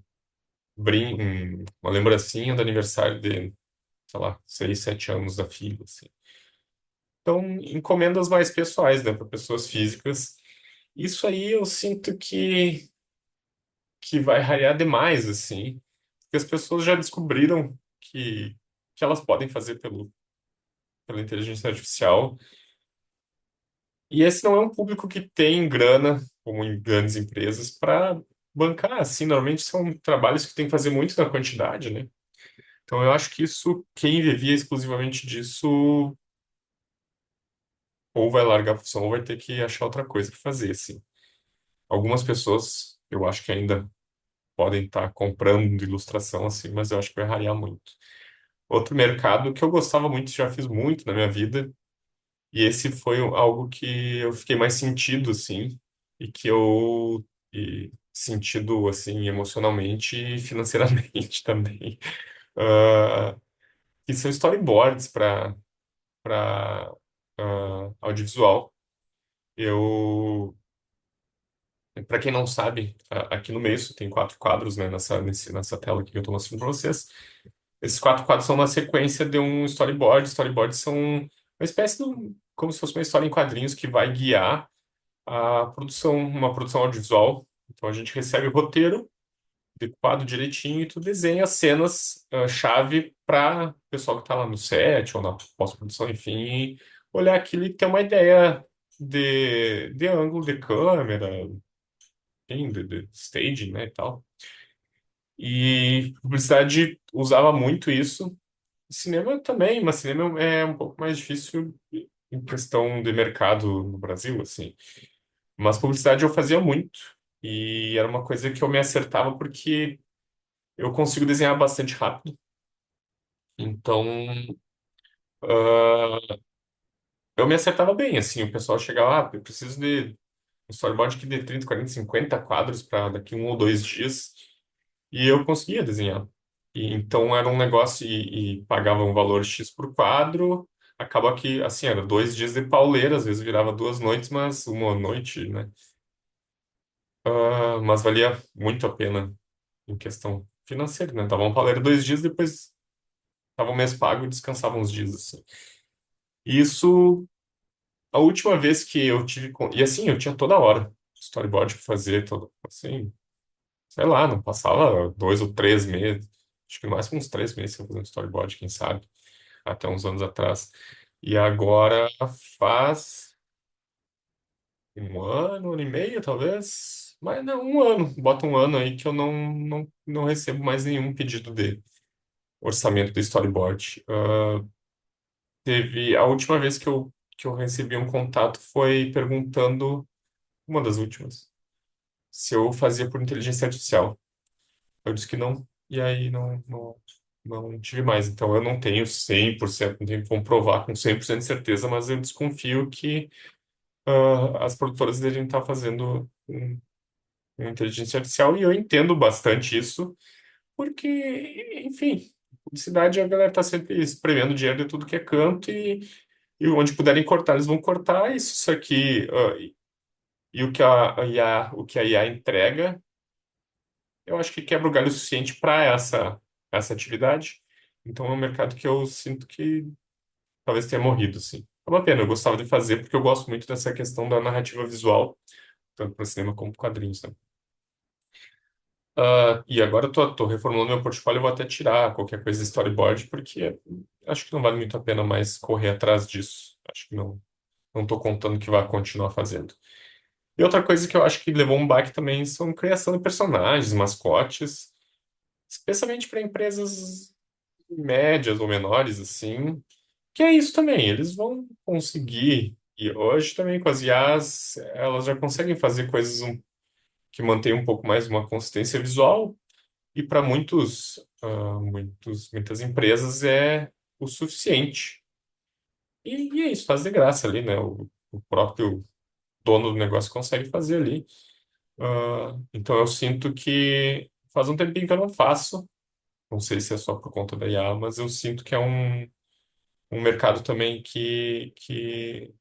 lembrancinha do aniversário de, sei lá, 6, 7 anos da filha, assim. Então, encomendas mais pessoais, né, para pessoas físicas. Isso aí eu sinto que vai rarear demais, assim, porque as pessoas já descobriram que elas podem fazer pela inteligência artificial. E esse não é um público que tem grana, como em grandes empresas, para bancar, assim, normalmente são trabalhos que tem que fazer muito na quantidade, né? Então eu acho que isso, quem vivia exclusivamente disso, ou vai largar a profissão, ou vai ter que achar outra coisa para fazer, assim. Algumas pessoas, eu acho que ainda podem estar comprando ilustração, assim, mas eu acho que vai rarear muito. Outro mercado que eu gostava muito, já fiz muito na minha vida, e esse foi algo que eu fiquei mais sentido, assim, e que eu sentido, assim, emocionalmente e financeiramente também. Ah, que são storyboards para audiovisual. Eu, para quem não sabe, aqui no meio tem 4 quadros, né, nessa tela aqui que eu estou mostrando para vocês. Esses 4 quadros são uma sequência de um storyboard. Storyboards são uma espécie de como se fosse uma história em quadrinhos que vai guiar a produção, uma produção audiovisual. Então a gente recebe o roteiro decupado direitinho e tu desenha as cenas chave para o pessoal que está lá no set ou na pós-produção, enfim, olhar aquilo e ter uma ideia de ângulo de câmera, enfim, de staging, né, e tal. E publicidade usava muito isso. Cinema também, mas cinema é um pouco mais difícil em questão de mercado no Brasil, assim. Mas publicidade eu fazia muito e era uma coisa que eu me acertava porque eu consigo desenhar bastante rápido. Então, ah, eu me acertava bem, assim. O pessoal chegava, eu preciso de um storyboard que dê 30, 40, 50 quadros para daqui 1 ou 2 dias. E eu conseguia desenhar. E, então era um negócio e pagava um valor X por quadro. Acaba que, assim, era 2 dias de pauleira, às vezes virava 2 noites, mas uma noite, né? Mas valia muito a pena em questão financeira, né? Dava uma pauleira 2 dias, depois tava o mês pago e descansava uns dias, assim. E isso, a última vez que eu tive... E assim, eu tinha toda hora storyboard pra fazer, todo, assim, sei lá, não passava 2 ou 3 meses. Acho que no máximo uns 3 meses que eu fazia um storyboard, quem sabe, até uns anos atrás. E agora faz 1 ano, 1 ano e meio, talvez. Mas não, 1 ano. Bota 1 ano aí que eu não recebo mais nenhum pedido de orçamento de storyboard. Teve a última vez que eu recebi um contato foi perguntando, uma das últimas, se eu fazia por inteligência artificial. Eu disse que não, e aí não tive mais. Então eu não tenho 100%, não tenho que comprovar com 100% de certeza, mas eu desconfio que as produtoras devem estar fazendo uma inteligência artificial e eu entendo bastante isso, porque, enfim, publicidade a galera está sempre espremendo dinheiro de tudo que é canto e onde puderem cortar, eles vão cortar. Isso aqui, e o que a IA entrega. Eu acho que quebra o galho o suficiente para essa atividade. Então é um mercado que eu sinto que talvez tenha morrido, sim. É uma pena, eu gostava de fazer porque eu gosto muito dessa questão da narrativa visual, tanto para cinema como para quadrinhos, né? E agora eu tô reformulando meu portfólio, eu vou até tirar qualquer coisa de storyboard, porque acho que não vale muito a pena mais correr atrás disso. Acho que não tô contando que vai continuar fazendo. E outra coisa que eu acho que levou um baque também são criação de personagens, mascotes, especialmente para empresas médias ou menores, assim, que é isso também, eles vão conseguir, e hoje também com as IAs, elas já conseguem fazer coisas que mantêm um pouco mais uma consistência visual, e para muitas empresas é o suficiente. E é isso, faz de graça ali, né? O próprio dono do negócio consegue fazer ali. Então eu sinto que faz um tempinho que eu não faço, não sei se é só por conta da IA, mas eu sinto que é um mercado também que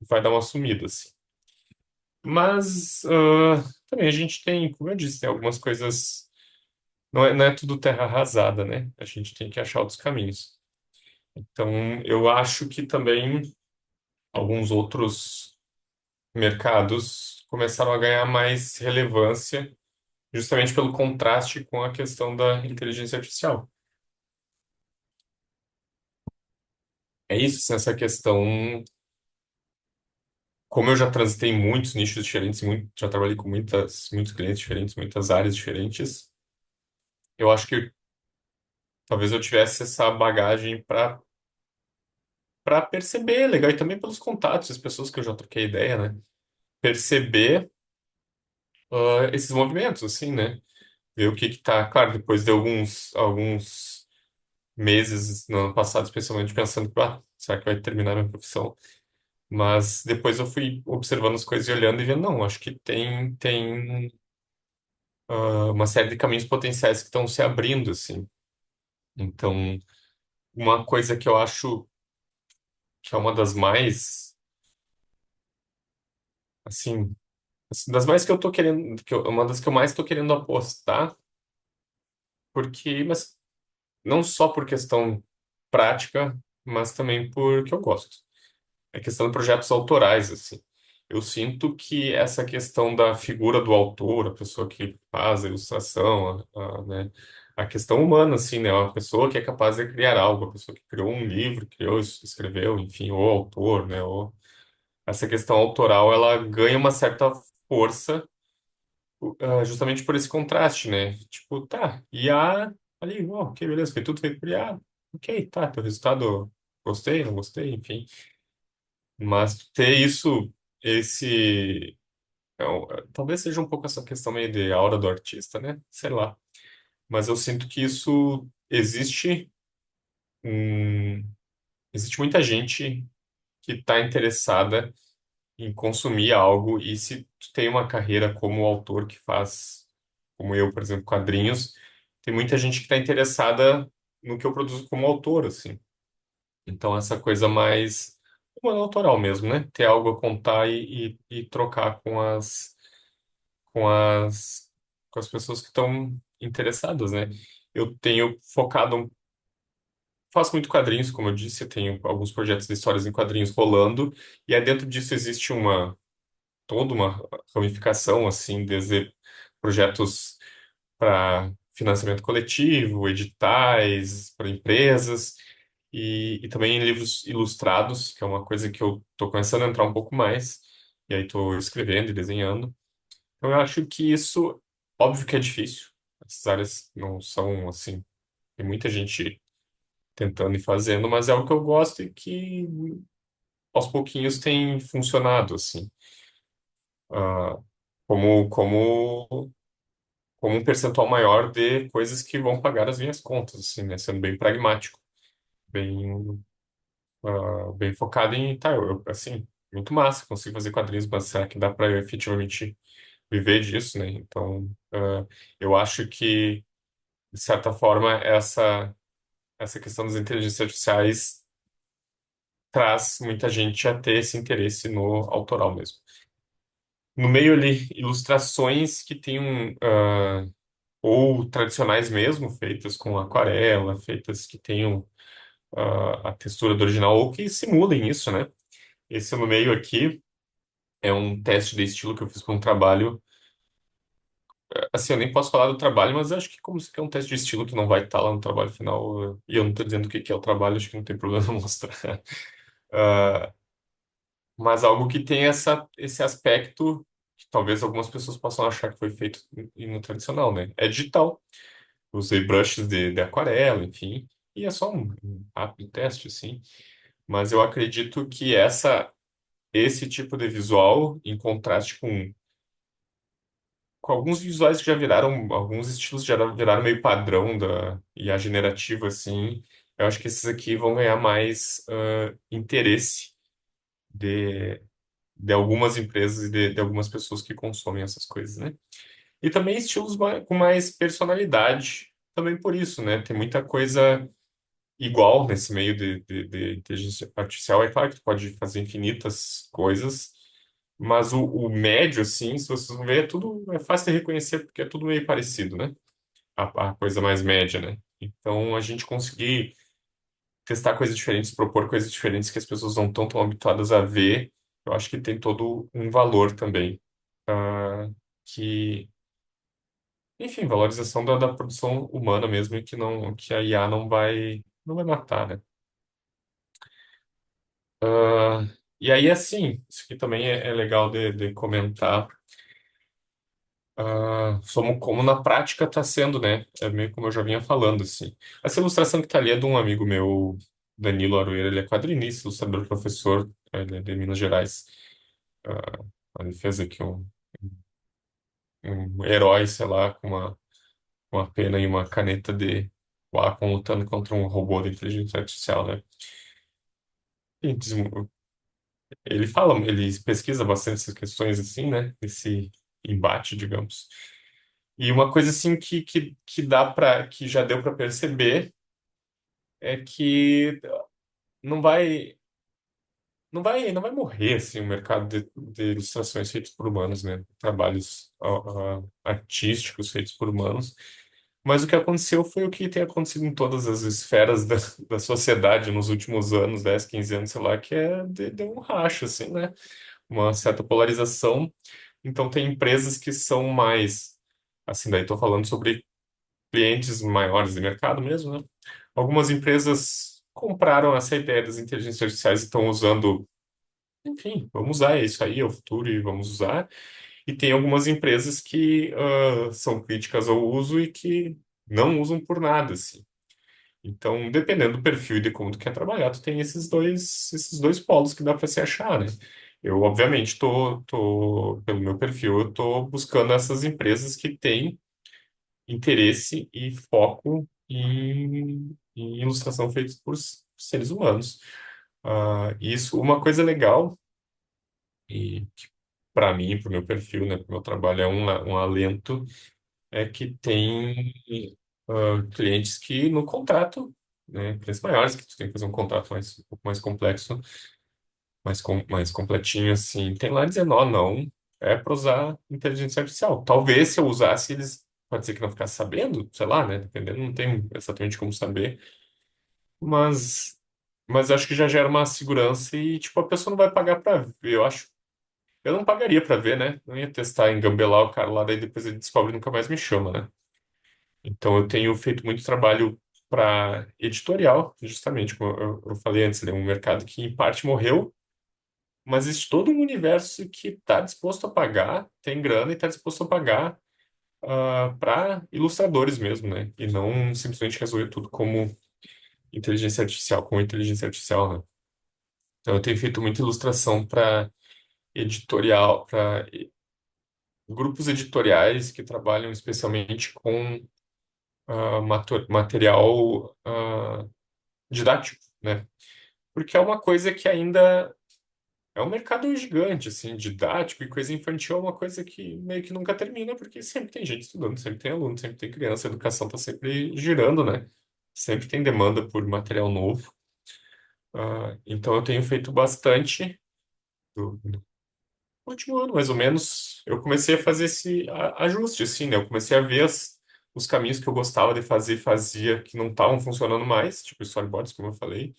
vai dar uma sumida, assim. Mas também a gente tem, como eu disse, tem algumas coisas. Não é tudo terra arrasada, né? A gente tem que achar outros caminhos. Então, eu acho que também alguns outros mercados começaram a ganhar mais relevância, justamente pelo contraste com a questão da inteligência artificial. É isso, assim, essa questão. Como eu já transitei em muitos nichos diferentes, já trabalhei com muitos clientes diferentes, muitas áreas diferentes, eu acho que talvez eu tivesse essa bagagem para perceber, legal, e também pelos contatos, as pessoas que eu já troquei ideia, né? Perceber esses movimentos, assim, né? Ver o que que tá, claro, depois de alguns meses no ano passado, especialmente pensando que, será que vai terminar a minha profissão? Mas depois eu fui observando as coisas e olhando e vendo, não, acho que tem uma série de caminhos potenciais que estão se abrindo, assim. Então, uma coisa que eu acho que é uma das mais, assim, das mais que eu tô querendo, uma das que eu mais tô querendo apostar, mas não só por questão prática, mas também porque eu gosto. É questão de projetos autorais, assim. Eu sinto que essa questão da figura do autor, a pessoa que faz a ilustração, né, a questão humana, assim, né, a pessoa que é capaz de criar algo, a pessoa que criou um livro, criou, escreveu, enfim, o autor, né, essa questão autoral, ela ganha uma certa força, justamente por esse contraste, né, tipo, tá, IA, ali, ok, beleza, foi tudo feito por IA, ok, tá, teu resultado, gostei, não gostei, enfim. Mas ter isso, esse, talvez seja um pouco essa questão meio de aura do artista, né? Sei lá. Mas eu sinto que isso hum, existe muita gente que está interessada em consumir algo e se tu tem uma carreira como autor que faz, como eu, por exemplo, quadrinhos, tem muita gente que está interessada no que eu produzo como autor, assim. Então, essa coisa mais humana autoral mesmo, né? Ter algo a contar e trocar com as, com as pessoas que estão interessadas, né? Eu tenho focado, faço muito quadrinhos, como eu disse, eu tenho alguns projetos de histórias em quadrinhos rolando, e aí dentro disso existe toda uma ramificação, assim, desde projetos para financiamento coletivo, editais para empresas e também livros ilustrados, que é uma coisa que eu estou começando a entrar um pouco mais, e aí estou escrevendo e desenhando. Então eu acho que isso, óbvio que é difícil, essas áreas não são assim, tem muita gente tentando e fazendo, mas é algo que eu gosto e que aos pouquinhos tem funcionado, assim. Ah, como um percentual maior de coisas que vão pagar as minhas contas, assim, né? Sendo bem pragmático, bem, bem focado em, tá, assim, muito massa, consigo fazer quadrinhos, mas será que dá para eu efetivamente viver disso, né? Então, eu acho que, de certa forma, essa questão das inteligências artificiais traz muita gente a ter esse interesse no autoral mesmo. No meio ali, ilustrações que tem ou tradicionais mesmo, feitas com aquarela, feitas que tenham a textura do original, ou que simulem isso, né? Esse no meio aqui é um teste de estilo que eu fiz para um trabalho. Assim, eu nem posso falar do trabalho, mas eu acho que como isso aqui é um teste de estilo que não vai estar lá no trabalho final, e eu não estou dizendo o que que é o trabalho, acho que não tem problema mostrar. Ah, mas algo que tem esse aspecto que talvez algumas pessoas possam achar que foi feito no tradicional, né? É digital. Usei brushes de aquarela, enfim, e é só um rápido teste, assim. Mas eu acredito que esse tipo de visual, em contraste com alguns visuais que já viraram, alguns estilos já viraram meio padrão da IA generativa, assim, eu acho que esses aqui vão ganhar mais interesse de, de algumas empresas e de algumas pessoas que consomem essas coisas, né? E também estilos com mais personalidade, também por isso, né? Tem muita coisa igual nesse meio de inteligência artificial. É claro que tu pode fazer infinitas coisas, mas o médio, assim, se vocês vão ver, é fácil de reconhecer porque é tudo meio parecido, né? A coisa mais média, né? Então, a gente conseguir testar coisas diferentes, propor coisas diferentes que as pessoas não estão tão habituadas a ver, eu acho que tem todo um valor também. ah, que, enfim, valorização da produção humana mesmo, e que a IA não vai matar, né? Ah, e aí, assim, isso aqui também é legal de comentar, como na prática está sendo, né? É meio como eu já vinha falando, assim. Essa ilustração que está ali é de um amigo meu, Danilo Aroeira, ele é quadrinista, ilustrador, professor, ele é de Minas Gerais. Ah, ele fez aqui um herói, sei lá, com uma pena e uma caneta de Wacom lutando contra um robô de inteligência artificial, né? E ele pesquisa bastante essas questões assim, né? Esse embate, digamos. E uma coisa assim que já deu para perceber é que não vai não vai morrer assim o mercado de ilustrações feitas por humanos, né? Trabalhos artísticos feitos por humanos. Mas o que aconteceu foi o que tem acontecido em todas as esferas da sociedade nos últimos anos, 10, 15 anos, sei lá, que é de um racho, assim, né? Uma certa polarização. Então, tem empresas que são mais, assim, daí estou falando sobre clientes maiores de mercado mesmo, né? Algumas empresas compraram essa ideia das inteligências artificiais e estão usando, enfim, vamos usar isso aí, é o futuro e vamos usar. E tem algumas empresas que são críticas ao uso e que não usam por nada, assim. Então, dependendo do perfil e de como tu quer trabalhar, tu tem esses dois polos que dá para se achar, né? Eu, obviamente, pelo meu perfil, eu tô buscando essas empresas que têm interesse e foco em ilustração feita por seres humanos. Isso, uma coisa legal, e para mim, para o meu perfil, né, para o meu trabalho, é um alento, é que tem clientes que no contrato, né, clientes maiores, que tu tem que fazer um contrato um pouco mais complexo, mais completinho, assim, tem lá dizendo, ó, não, é para usar inteligência artificial. Talvez se eu usasse, eles, pode ser que não ficasse sabendo, sei lá, né, dependendo, não tem exatamente como saber, mas, mas acho que já gera uma segurança e, tipo, a pessoa não vai pagar para ver, eu acho. Eu não pagaria para ver, né? Não ia testar, engambelar o cara lá, daí depois ele descobre e nunca mais me chama, né? Então, eu tenho feito muito trabalho para editorial, justamente, como eu falei antes, é um mercado que em parte morreu, mas existe todo um universo que está disposto a pagar, tem grana e está disposto a pagar para ilustradores mesmo, né? E não simplesmente resolver tudo como inteligência artificial, com inteligência artificial, né? Então, eu tenho feito muita ilustração para editorial, para grupos editoriais que trabalham especialmente com material didático, né? Porque é uma coisa que ainda é um mercado gigante, assim, didático e coisa infantil é uma coisa que meio que nunca termina, porque sempre tem gente estudando, sempre tem aluno, sempre tem criança, a educação está sempre girando, né? Sempre tem demanda por material novo. Então eu tenho feito bastante. No último ano, mais ou menos, eu comecei a fazer esse ajuste, assim, né? Eu comecei a ver os caminhos que eu gostava de fazer, fazia, que não estavam funcionando mais, tipo storyboards, como eu falei.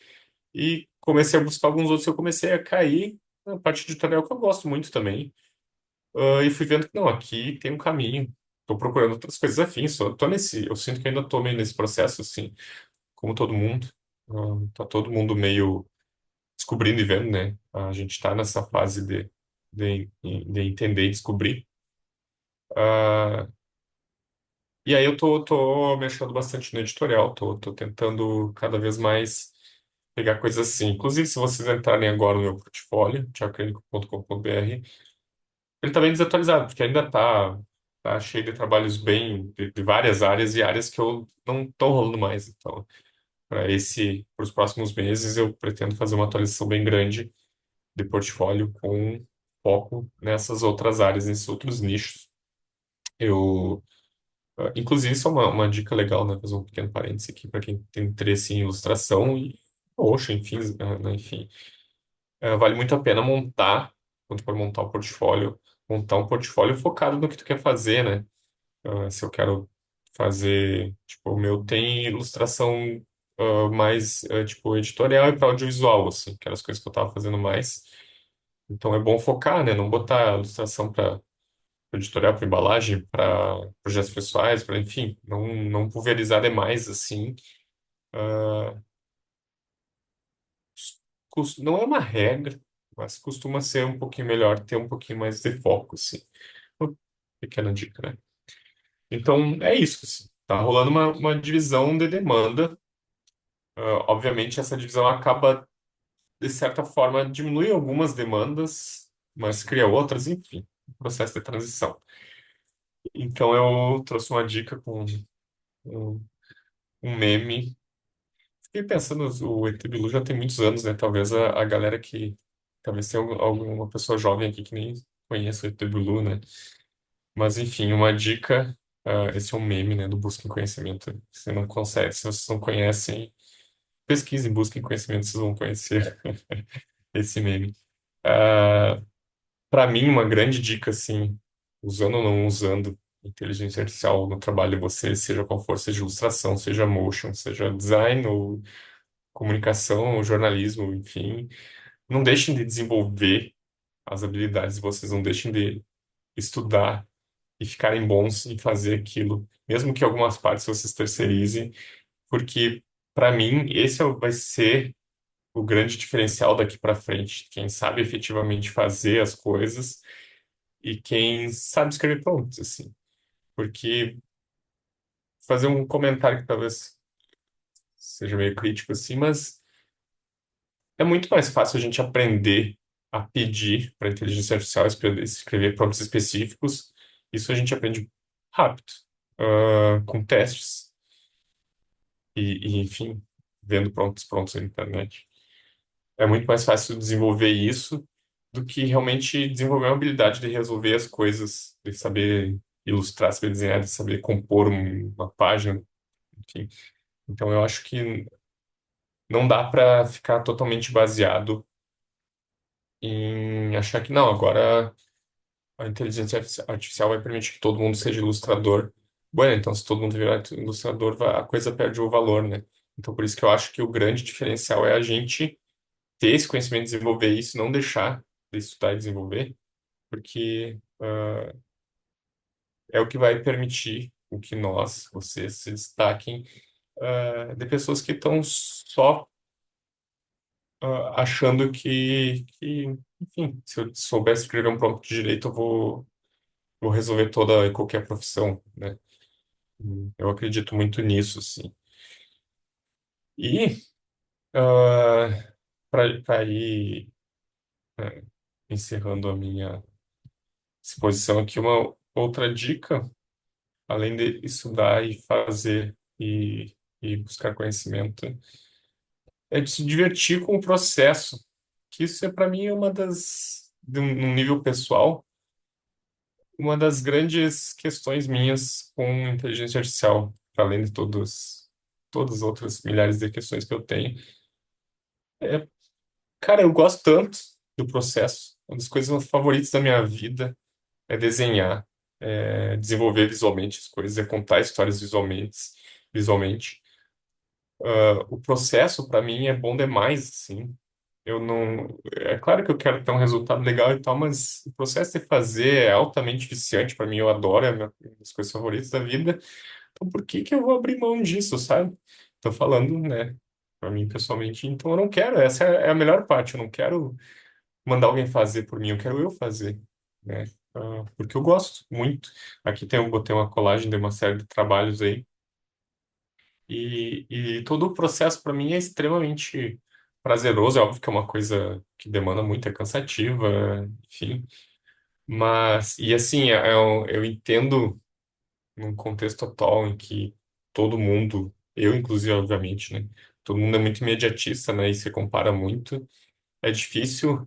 E comecei a buscar alguns outros que eu comecei a cair na parte de tutorial que eu gosto muito também. E fui vendo que não, aqui tem um caminho. Tô procurando outras coisas afins. Tô nesse, eu sinto que ainda tô meio nesse processo, assim, como todo mundo. Tá todo mundo meio descobrindo e vendo, né? A gente tá nessa fase de entender e descobrir. Ah, e aí eu tô mexendo bastante no editorial, tô tentando cada vez mais pegar coisas assim. Inclusive, se vocês entrarem agora no meu portfólio, thiagoclinico.com.br, ele tá bem desatualizado, porque ainda tá cheio de trabalhos bem de várias áreas e áreas que eu não estou rolando mais. Então, para os próximos meses, eu pretendo fazer uma atualização bem grande de portfólio com foco nessas outras áreas, nesses outros nichos. Eu Inclusive, isso é uma dica legal, né? Fazer um pequeno parênteses aqui para quem tem interesse em ilustração e, poxa, enfim, né, enfim. Vale muito a pena quando for montar o portfólio, montar um portfólio focado no que tu quer fazer, né? Se eu quero fazer, tipo, o meu tem ilustração mais, tipo, editorial e para audiovisual, assim, que eram as coisas que eu estava fazendo mais. Então é bom focar, né? Não botar ilustração para editorial, para embalagem, para projetos pessoais, para enfim, não pulverizar demais assim. Ah, não é uma regra, mas costuma ser um pouquinho melhor ter um pouquinho mais de foco, assim. Uma pequena dica, né? Então é isso, assim. Tá rolando uma divisão de demanda. Obviamente essa divisão acaba de certa forma diminui algumas demandas, mas cria outras, enfim, processo de transição. Então eu trouxe uma dica com um, um meme. Fiquei pensando, o ET Bilu já tem muitos anos, né? Talvez a galera que. Talvez tenha alguma pessoa jovem aqui que nem conheça o ET Bilu, né? Mas, enfim, uma dica. Esse é um meme, né? Do Busquem Conhecimento. Se não consegue, se vocês não conhecem, pesquisem, busquem conhecimento, vocês vão conhecer esse meme. Para mim, uma grande dica, assim, usando ou não usando inteligência artificial no trabalho de vocês, seja qual for, seja ilustração, seja motion, seja design ou comunicação, jornalismo, enfim, não deixem de desenvolver as habilidades de vocês, não deixem de estudar e ficarem bons em fazer aquilo, mesmo que algumas partes vocês terceirizem, porque para mim esse vai ser o grande diferencial daqui para frente, quem sabe efetivamente fazer as coisas e quem sabe escrever prompts, assim, porque fazer um comentário que talvez seja meio crítico assim, mas é muito mais fácil a gente aprender a pedir para a inteligência artificial escrever prompts específicos. Isso a gente aprende rápido, com testes enfim, vendo prompts prontos na internet. É muito mais fácil desenvolver isso do que realmente desenvolver uma habilidade de resolver as coisas, de saber ilustrar, saber desenhar, de saber compor uma página, enfim. Então eu acho que não dá para ficar totalmente baseado em achar que não, agora a inteligência artificial vai permitir que todo mundo seja ilustrador. Bueno, então se todo mundo virar ilustrador, a coisa perde o valor, né? Então por isso que eu acho que o grande diferencial é a gente ter esse conhecimento, desenvolver isso, não deixar de estudar e desenvolver, porque é o que vai permitir o que nós, vocês, se destaquem de pessoas que estão só achando enfim, se eu soubesse escrever um prompt de direito, vou resolver toda e qualquer profissão, né? Eu acredito muito nisso, sim. E para ir encerrando a minha exposição aqui, uma outra dica, além de estudar e fazer e buscar conhecimento, é de se divertir com o processo, que isso é para mim uma num nível pessoal, uma das grandes questões minhas com inteligência artificial, para além de todas as outras milhares de questões que eu tenho. É, cara, eu gosto tanto do processo. Uma das coisas favoritas da minha vida é desenhar, é desenvolver visualmente as coisas, é contar histórias visualmente. O processo, para mim, é bom demais, assim. Eu não. É claro que eu quero ter um resultado legal e tal, mas o processo de fazer é altamente viciante para mim. Eu adoro, é uma das coisas favoritas da vida. Então, por que que eu vou abrir mão disso, sabe? Tô falando, né, para mim pessoalmente. Então, eu não quero. Essa é a melhor parte. Eu não quero mandar alguém fazer por mim. Eu quero eu fazer, né? Porque eu gosto muito. Aqui eu botei uma colagem de uma série de trabalhos aí. E todo o processo para mim é extremamente prazeroso. É óbvio que é uma coisa que demanda muito, é cansativa, enfim. Mas, e assim, eu entendo num contexto atual em que todo mundo, eu inclusive, obviamente, né? Todo mundo é muito imediatista, né? E se compara muito. É difícil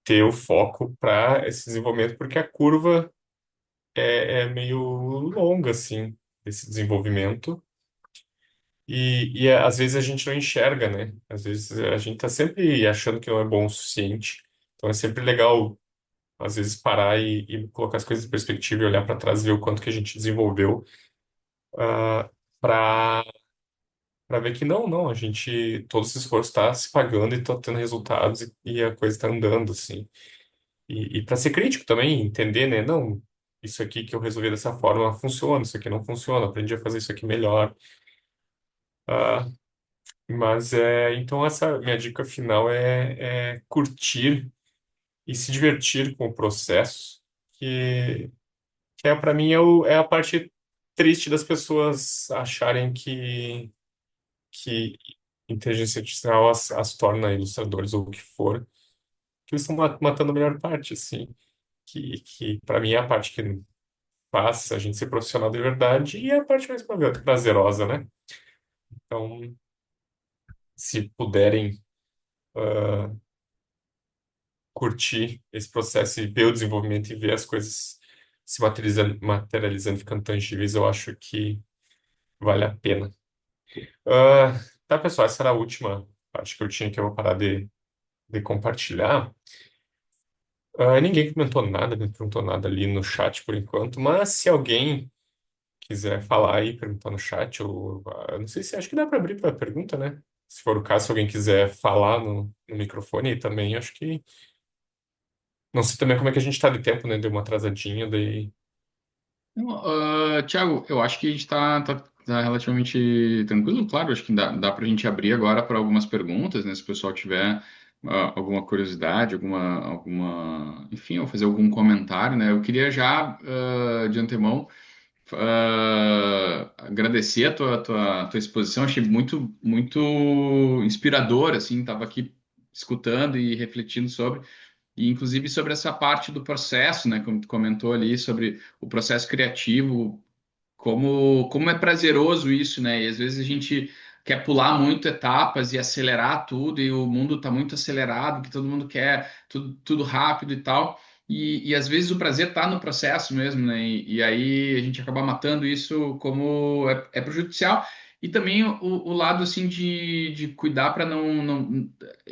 ter o foco para esse desenvolvimento, porque a curva é meio longa, assim, desse desenvolvimento. Às vezes a gente não enxerga, né? Às vezes a gente tá sempre achando que não é bom o suficiente. Então é sempre legal, às vezes, parar e colocar as coisas em perspectiva e olhar para trás e ver o quanto que a gente desenvolveu para ver que não, a gente, todo esse esforço está se pagando e está tendo resultados e a coisa está andando, assim. Para ser crítico também, entender, né? Não, isso aqui que eu resolvi dessa forma funciona, isso aqui não funciona, aprendi a fazer isso aqui melhor. Ah, Mas então essa minha dica final é curtir e se divertir com o processo, que é para mim é a parte triste das pessoas acharem que inteligência artificial as torna ilustradores ou o que for, que eles estão matando a melhor parte, assim, que para mim é a parte que faz a gente ser profissional de verdade e é a parte mais prazerosa, né? Então, se puderem curtir esse processo e ver o desenvolvimento e ver as coisas se materializando, ficando tangíveis, eu acho que vale a pena. Ah, tá, pessoal, essa era a última parte que eu tinha que eu vou parar de compartilhar. Ninguém comentou nada, me perguntou nada ali no chat por enquanto, mas se alguém quiser falar e perguntar no chat, eu não sei se acho que dá para abrir para pergunta, né? Se for o caso, se alguém quiser falar no microfone também, acho que. Não sei também como é que a gente tá de tempo, né? Deu uma atrasadinha, daí. Não, Thiago, eu acho que a gente tá relativamente tranquilo. Claro, acho que dá para a gente abrir agora para algumas perguntas, né? Se o pessoal tiver alguma curiosidade, enfim, ou fazer algum comentário, né? Eu queria já, de antemão, agradecer a tua exposição, achei muito, muito inspirador, assim, estava aqui escutando e refletindo sobre, e inclusive sobre essa parte do processo, né, como tu comentou ali, sobre o processo criativo, como é prazeroso isso, né? E às vezes a gente quer pular muito etapas e acelerar tudo, e o mundo está muito acelerado, que todo mundo quer tudo rápido e tal. E às vezes o prazer está no processo mesmo, né? E aí a gente acaba matando isso como é prejudicial. E também o lado assim de cuidar para não.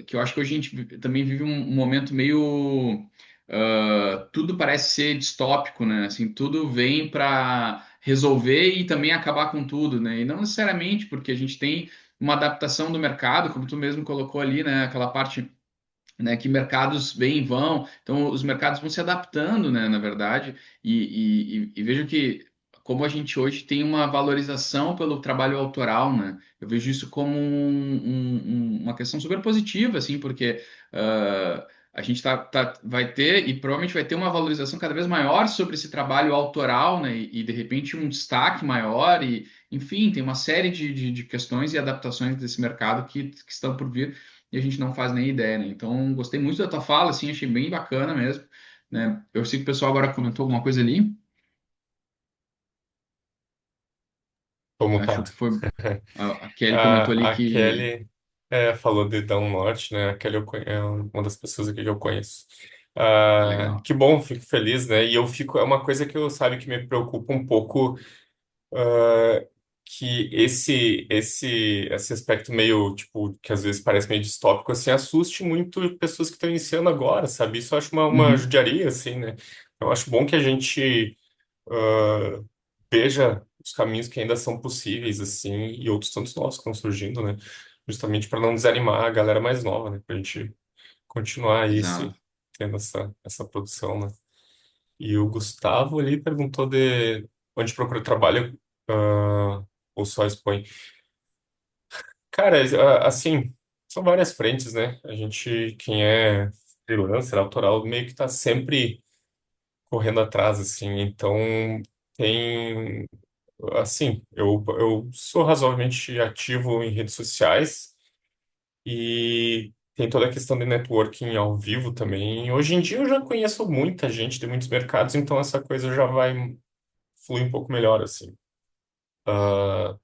Que eu acho que hoje a gente também vive um momento meio. Tudo parece ser distópico, né? Assim, tudo vem para resolver e também acabar com tudo, né? E não necessariamente, porque a gente tem uma adaptação do mercado, como tu mesmo colocou ali, né? Aquela parte, né, que mercados vêm e vão, então os mercados vão se adaptando, né, na verdade, e vejo que como a gente hoje tem uma valorização pelo trabalho autoral, né, eu vejo isso como uma questão super positiva, assim, porque a gente vai ter e provavelmente vai ter uma valorização cada vez maior sobre esse trabalho autoral, né, e de repente um destaque maior, e enfim, tem uma série de questões e adaptações desse mercado que estão por vir e a gente não faz nem ideia, né? Então, gostei muito da tua fala, assim, achei bem bacana mesmo, né? Eu sei que o pessoal agora comentou alguma coisa ali, Tô acho mutado. que foi a Kelly comentou ali A que Kelly falou de Down Norte, né? A Kelly é uma das pessoas aqui que eu conheço. legal. Que bom, fico feliz, né? E eu fico, é uma coisa que eu, sabe, que me preocupa um pouco, ah, que esse aspecto meio, tipo, que às vezes parece meio distópico, assim, assuste muito pessoas que estão iniciando agora, sabe? Isso eu acho uma Uhum, judiaria, assim, né? Eu acho bom que a gente ah, veja os caminhos que ainda são possíveis, assim, e outros tantos novos que estão surgindo, né? Justamente para não desanimar a galera mais nova, né? Para a gente continuar isso e exato. tendo essa produção, né? E o Gustavo ali perguntou de onde procura trabalho, ou só expõe. Cara, assim, são várias frentes, né? A gente, quem é freelancer, autoral, meio que tá sempre correndo atrás, assim. Então, tem, assim, eu sou razoavelmente ativo em redes sociais e tem toda a questão de networking ao vivo também. Hoje em dia eu já conheço muita gente de muitos mercados, então essa coisa já vai fluir um pouco melhor, assim. Ah,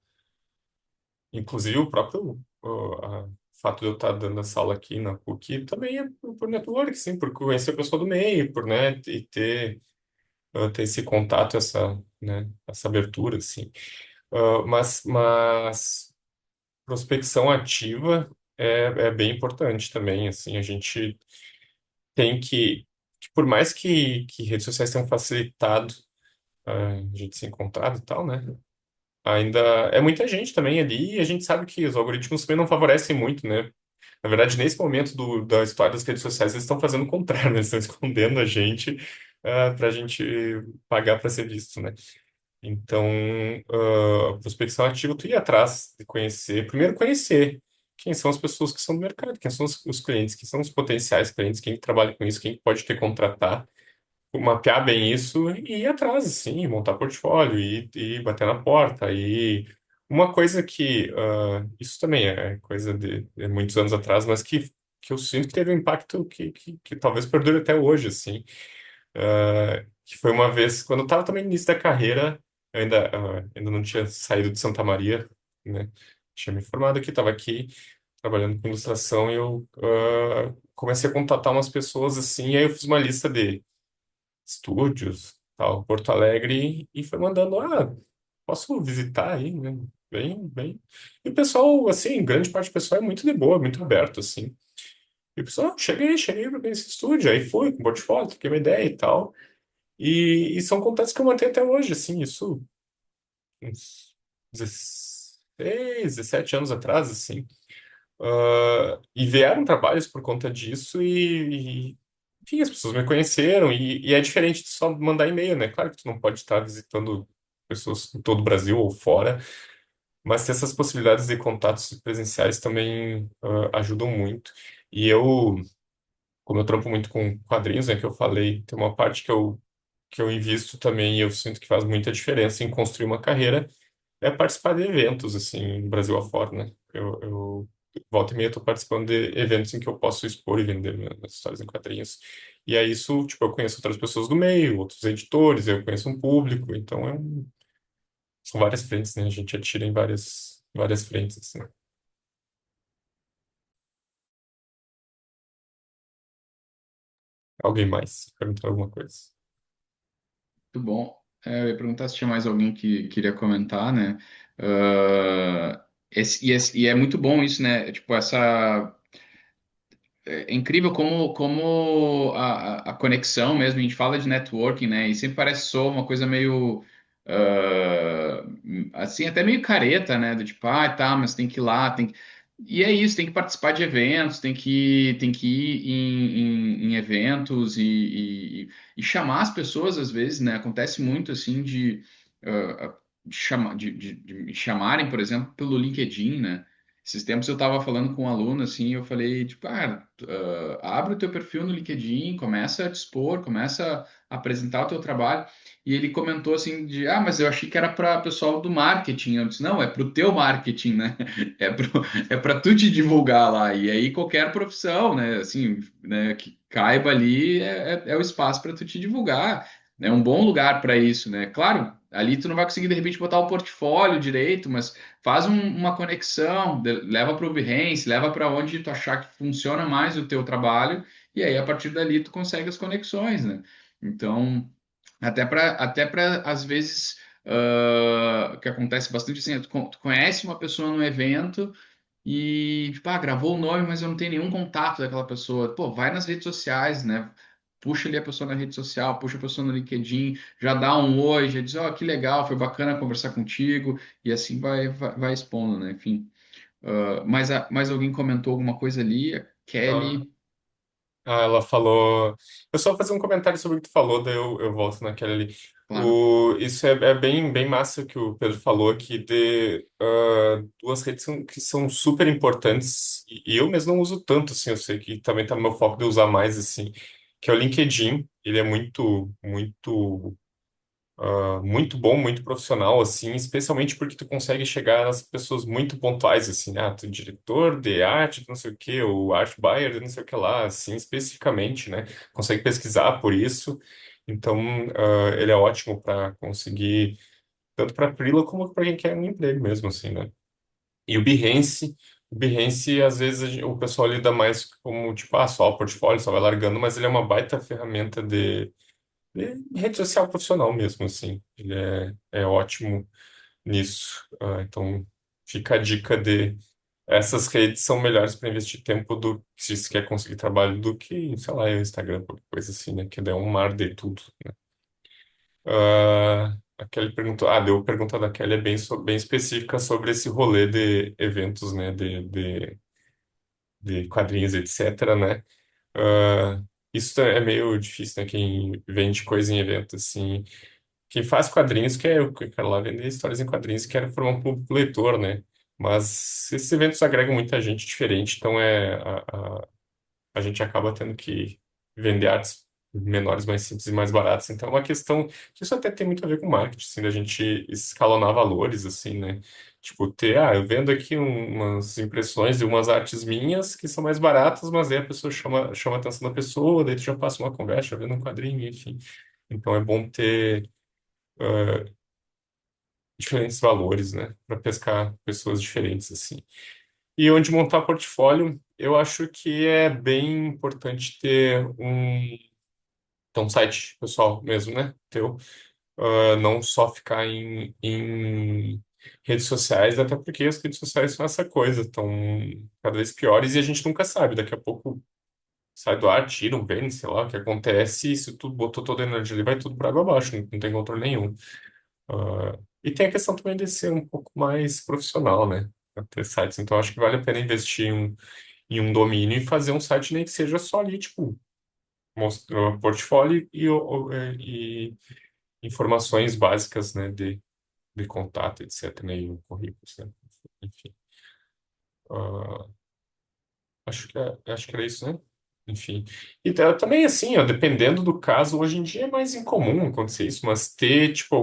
inclusive o próprio fato de eu estar dando essa aula aqui na PUC também é por network, sim, por conhecer a pessoa do meio, por, né, e ter esse contato, essa abertura, assim. Mas prospecção ativa é bem importante também, assim, a gente tem que por mais que redes sociais tenham facilitado a gente se encontrar e tal, né? Ainda é muita gente também ali e a gente sabe que os algoritmos também não favorecem muito, né? Na verdade, nesse momento da história das redes sociais, eles estão fazendo o contrário, né? Eles estão escondendo a gente para a gente pagar para ser visto, né? Então, prospecção ativa, tu ir atrás de conhecer, primeiro conhecer quem são as pessoas que são do mercado, quem são os clientes, quem são os potenciais clientes, quem trabalha com isso, quem pode te contratar, mapear bem isso e ir atrás, assim, montar portfólio e bater na porta. E uma coisa que, isso também é coisa de muitos anos atrás, mas que eu sinto que teve um impacto que talvez perdure até hoje, assim, que foi uma vez, quando eu estava também no início da carreira, eu ainda não tinha saído de Santa Maria, né? Tinha me formado aqui, estava aqui trabalhando com ilustração e eu comecei a contatar umas pessoas assim, e aí eu fiz uma lista de estúdios, tal, Porto Alegre, e foi mandando, posso visitar aí, né? Bem, bem. E o pessoal, assim, grande parte do pessoal é muito de boa, muito aberto, assim. E o pessoal, cheguei para ver esse estúdio, aí fui com portfólio, troquei uma ideia e tal. E são contatos que eu mantenho até hoje, assim, isso uns 16, 17 anos atrás, assim. E vieram trabalhos por conta disso enfim, as pessoas me conheceram e é diferente de só mandar e-mail, né? Claro que tu não pode estar visitando pessoas em todo o Brasil ou fora, mas ter essas possibilidades de contatos presenciais também ajudam muito. E eu, como eu trampo muito com quadrinhos, né, que eu falei, tem uma parte que eu que eu invisto também e eu sinto que faz muita diferença em construir uma carreira é participar de eventos, assim, Brasil afora, né? Eu volta e meia estou participando de eventos em que eu posso expor e vender minhas histórias em quadrinhos. E aí isso, tipo, eu conheço outras pessoas do meio, outros editores, eu conheço um público, então são várias frentes, né? A gente atira em várias frentes, assim. Alguém mais? Perguntar alguma coisa? Muito bom. Eu ia perguntar se tinha mais alguém que queria comentar, né? E é muito bom isso, né? Tipo, é incrível como a conexão mesmo, a gente fala de networking, né? E sempre parece só uma coisa meio, ah, assim, até meio careta, né? Do tipo, tá, mas tem que ir lá, tem que... E é isso, tem que participar de eventos, tem que ir em eventos e chamar as pessoas, às vezes, né? Acontece muito, assim, de me chamarem, por exemplo, pelo LinkedIn, né? Esses tempos eu estava falando com um aluno assim, eu falei, tipo, abre o teu perfil no LinkedIn, começa a te expor, começa a apresentar o teu trabalho. E ele comentou assim mas eu achei que era para pessoal do marketing. Eu disse, não, é para o teu marketing, né? É para tu te divulgar lá. E aí qualquer profissão, né, assim, né, que caiba ali é o espaço para tu te divulgar. É um bom lugar para isso, né? Claro, ali tu não vai conseguir de repente botar o portfólio direito, mas faz uma conexão, leva para o Behance, leva para onde tu achar que funciona mais o teu trabalho, e aí a partir dali tu consegue as conexões, né? Então, até para às vezes, que acontece bastante assim, tu conhece uma pessoa no evento e, tipo, gravou o nome, mas eu não tenho nenhum contato daquela pessoa. Pô, vai nas redes sociais, né? Puxa ali a pessoa na rede social, puxa a pessoa no LinkedIn, já dá um oi, já diz, que legal, foi bacana conversar contigo, e assim vai expondo, né? Enfim. Mais alguém comentou alguma coisa ali? A Ah, Kelly, ela falou. Eu só vou fazer um comentário sobre o que tu falou, daí eu volto naquela ali. claro. Isso é bem massa que o Pedro falou aqui de duas redes que são super importantes e eu mesmo não uso tanto, assim, eu sei que também tá no meu foco de usar mais, assim, que é o LinkedIn. Ele é muito bom, muito profissional, assim, especialmente porque tu consegue chegar nas pessoas muito pontuais, assim, tu é diretor de arte, de não sei o quê, ou art buyer, de não sei o que lá, assim, especificamente, né? Consegue pesquisar por isso. Então, ele é ótimo para conseguir, tanto para freela como para quem quer um emprego mesmo, assim, né? E o Behance, às vezes o pessoal lida mais como, tipo, só o portfólio, só vai largando, mas ele é uma baita ferramenta de rede social profissional mesmo, assim. Ele é ótimo nisso. Então, fica a dica de essas redes são melhores para investir tempo do se você quer conseguir trabalho do que, sei lá, o Instagram, qualquer coisa assim, né? Que é um mar de tudo, né? A Kelly perguntou, deu pergunta da Kelly é bem específica sobre esse rolê de eventos, né? De quadrinhos, etc, né? Ah, isso é meio difícil, né? Quem vende coisa em evento, assim. Quem faz quadrinhos quer, eu quero lá vender histórias em quadrinhos e quero formar um público leitor, né? Mas esses eventos agregam muita gente diferente, então a gente acaba tendo que vender artes menores, mais simples e mais baratas. Então é uma questão que isso até tem muito a ver com marketing, assim, da gente escalonar valores, assim, né? Tipo, eu vendo aqui umas impressões de umas artes minhas que são mais baratas, mas aí a pessoa chama a atenção da pessoa, daí tu já passa uma conversa, já vendo um quadrinho, enfim. Então é bom ter diferentes valores, né? Para pescar pessoas diferentes, assim. E onde montar portfólio, eu acho que é bem importante ter um site pessoal mesmo, né? Teu, não só ficar em redes sociais, até porque as redes sociais são essa coisa, estão cada vez piores e a gente nunca sabe. Daqui a pouco sai do ar, tiram, vende, sei lá o que acontece, e se tu botou toda a energia ali, vai tudo para água abaixo, não tem controle nenhum. E tem a questão também de ser um pouco mais profissional, né? Pra ter sites. Então, acho que vale a pena investir em um domínio e fazer um site nem que seja só ali, tipo, mostrar o portfólio e informações básicas, né, de contato, etc., né, e o currículo, né? Enfim. Ah, acho que era isso, né? enfim. E também, assim, ó, dependendo do caso, hoje em dia é mais incomum acontecer isso, mas ter, tipo,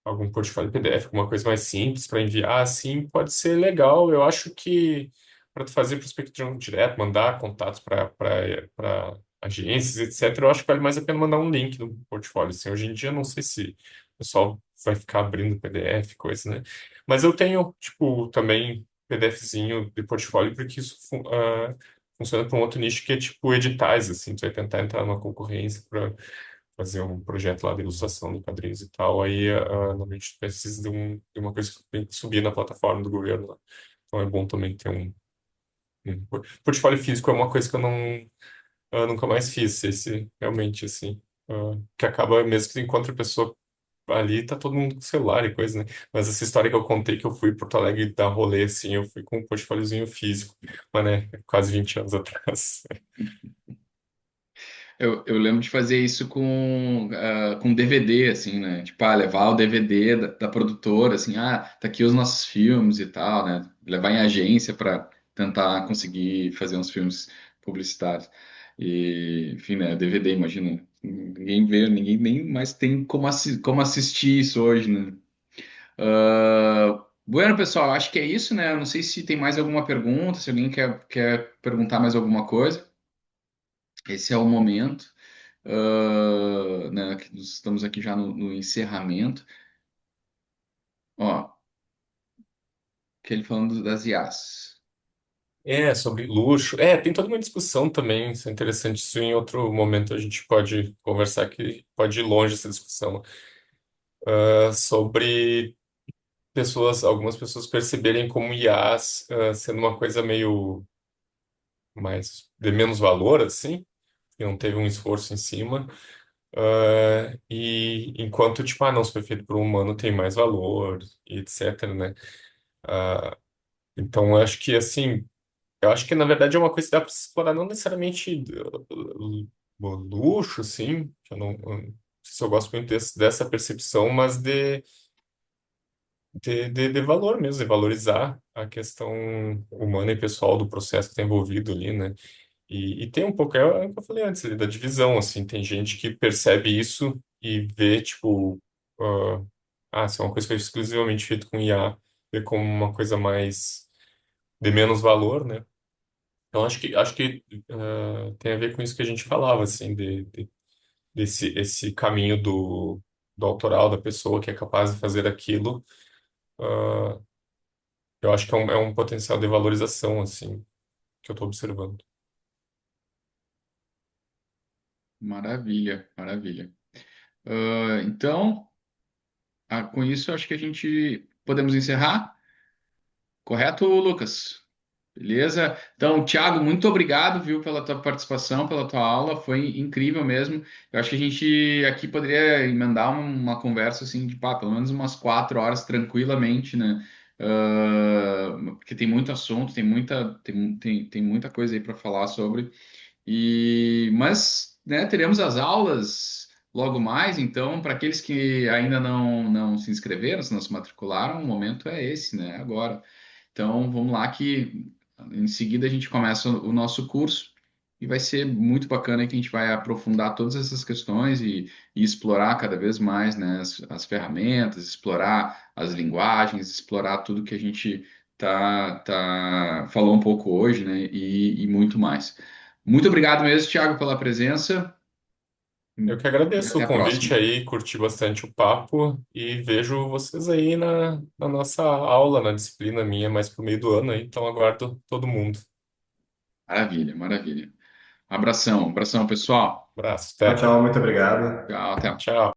algum portfólio PDF, alguma coisa mais simples para enviar, assim, pode ser legal. Eu acho que para tu fazer prospecção direto, mandar contatos para agências, etc., eu acho que vale mais a pena mandar um link no portfólio. Assim, hoje em dia, não sei se o pessoal vai ficar abrindo PDF, coisa, né? Mas eu tenho, tipo, também PDFzinho de portfólio, porque isso funciona para um outro nicho que é, tipo, editais, assim, tu vai tentar entrar numa concorrência para fazer um projeto lá de ilustração de quadrinhos e tal, aí normalmente tu precisa de uma coisa que tem que subir na plataforma do governo lá. Então é bom também ter portfólio físico é uma coisa que eu nunca mais fiz, esse realmente, assim, que acaba mesmo que tu encontra a pessoa ali, tá todo mundo com celular e coisa, né? Mas essa história que eu contei que eu fui em Porto Alegre dar rolê, assim, eu fui com um portfóliozinho físico, mas, né, quase 20 anos atrás. Eu lembro de fazer isso com DVD, assim, né? Tipo, levar o DVD da produtora, assim, tá aqui os nossos filmes e tal, né? Levar em agência para tentar conseguir fazer uns filmes publicitários. E, enfim, né? DVD, imagina. Ninguém vê, ninguém nem mais tem como assistir isso hoje, né? Bueno, pessoal, acho que é isso, né? Eu não sei se tem mais alguma pergunta, se alguém quer perguntar mais alguma coisa. Esse é o momento. Né, que nós estamos aqui já no encerramento. Ó, que ele falando das IAs. É, sobre luxo. É, tem toda uma discussão também, isso é interessante. Isso em outro momento a gente pode conversar, que pode ir longe essa discussão. Sobre algumas pessoas perceberem como IAs sendo uma coisa meio mais de menos valor, assim, que não teve um esforço em cima. E enquanto, tipo, não, se foi feito por um humano tem mais valor, e etc, né? Então, eu acho que, assim, eu acho que na verdade é uma coisa que dá para se explorar, não necessariamente o luxo, assim, que eu não sei se eu gosto muito dessa percepção, mas de valor mesmo, de valorizar a questão humana e pessoal do processo que está envolvido ali, né? E tem um pouco, é o que eu falei antes, ali, da divisão, assim, tem gente que percebe isso e vê, tipo, se é uma coisa que é exclusivamente feita com IA, vê como uma coisa mais de menos valor, né? Então, acho que tem a ver com isso que a gente falava, assim, desse esse caminho do autoral da pessoa que é capaz de fazer aquilo. ah, eu acho que é um potencial de valorização, assim, que eu estou observando. Maravilha, maravilha. Então, com isso, acho que a gente podemos encerrar. Correto, Lucas? Beleza? Então, Thiago, muito obrigado, viu, pela tua participação, pela tua aula, foi incrível mesmo. Eu acho que a gente aqui poderia emendar uma conversa assim de pelo menos umas 4 horas tranquilamente, né? Porque tem muito assunto, tem muita coisa aí para falar sobre. Mas, né, teremos as aulas logo mais, então, para aqueles que ainda não se inscreveram, se não se matricularam, o momento é esse, né? Agora. Então, vamos lá que em seguida a gente começa o nosso curso e vai ser muito bacana que a gente vai aprofundar todas essas questões e explorar cada vez mais, né, as ferramentas, explorar as linguagens, explorar tudo que a gente falou um pouco hoje, né, e muito mais. Muito obrigado mesmo, Thiago, pela presença Eu que e agradeço até o a convite próxima. aí, curti bastante o papo e vejo vocês aí na nossa aula, na disciplina minha, mais pro meio do ano aí, então aguardo todo mundo. Maravilha, maravilha. Abração, abração, pessoal. Abraço, Tchau, até. tchau, muito obrigado. Tchau, até. Tchau.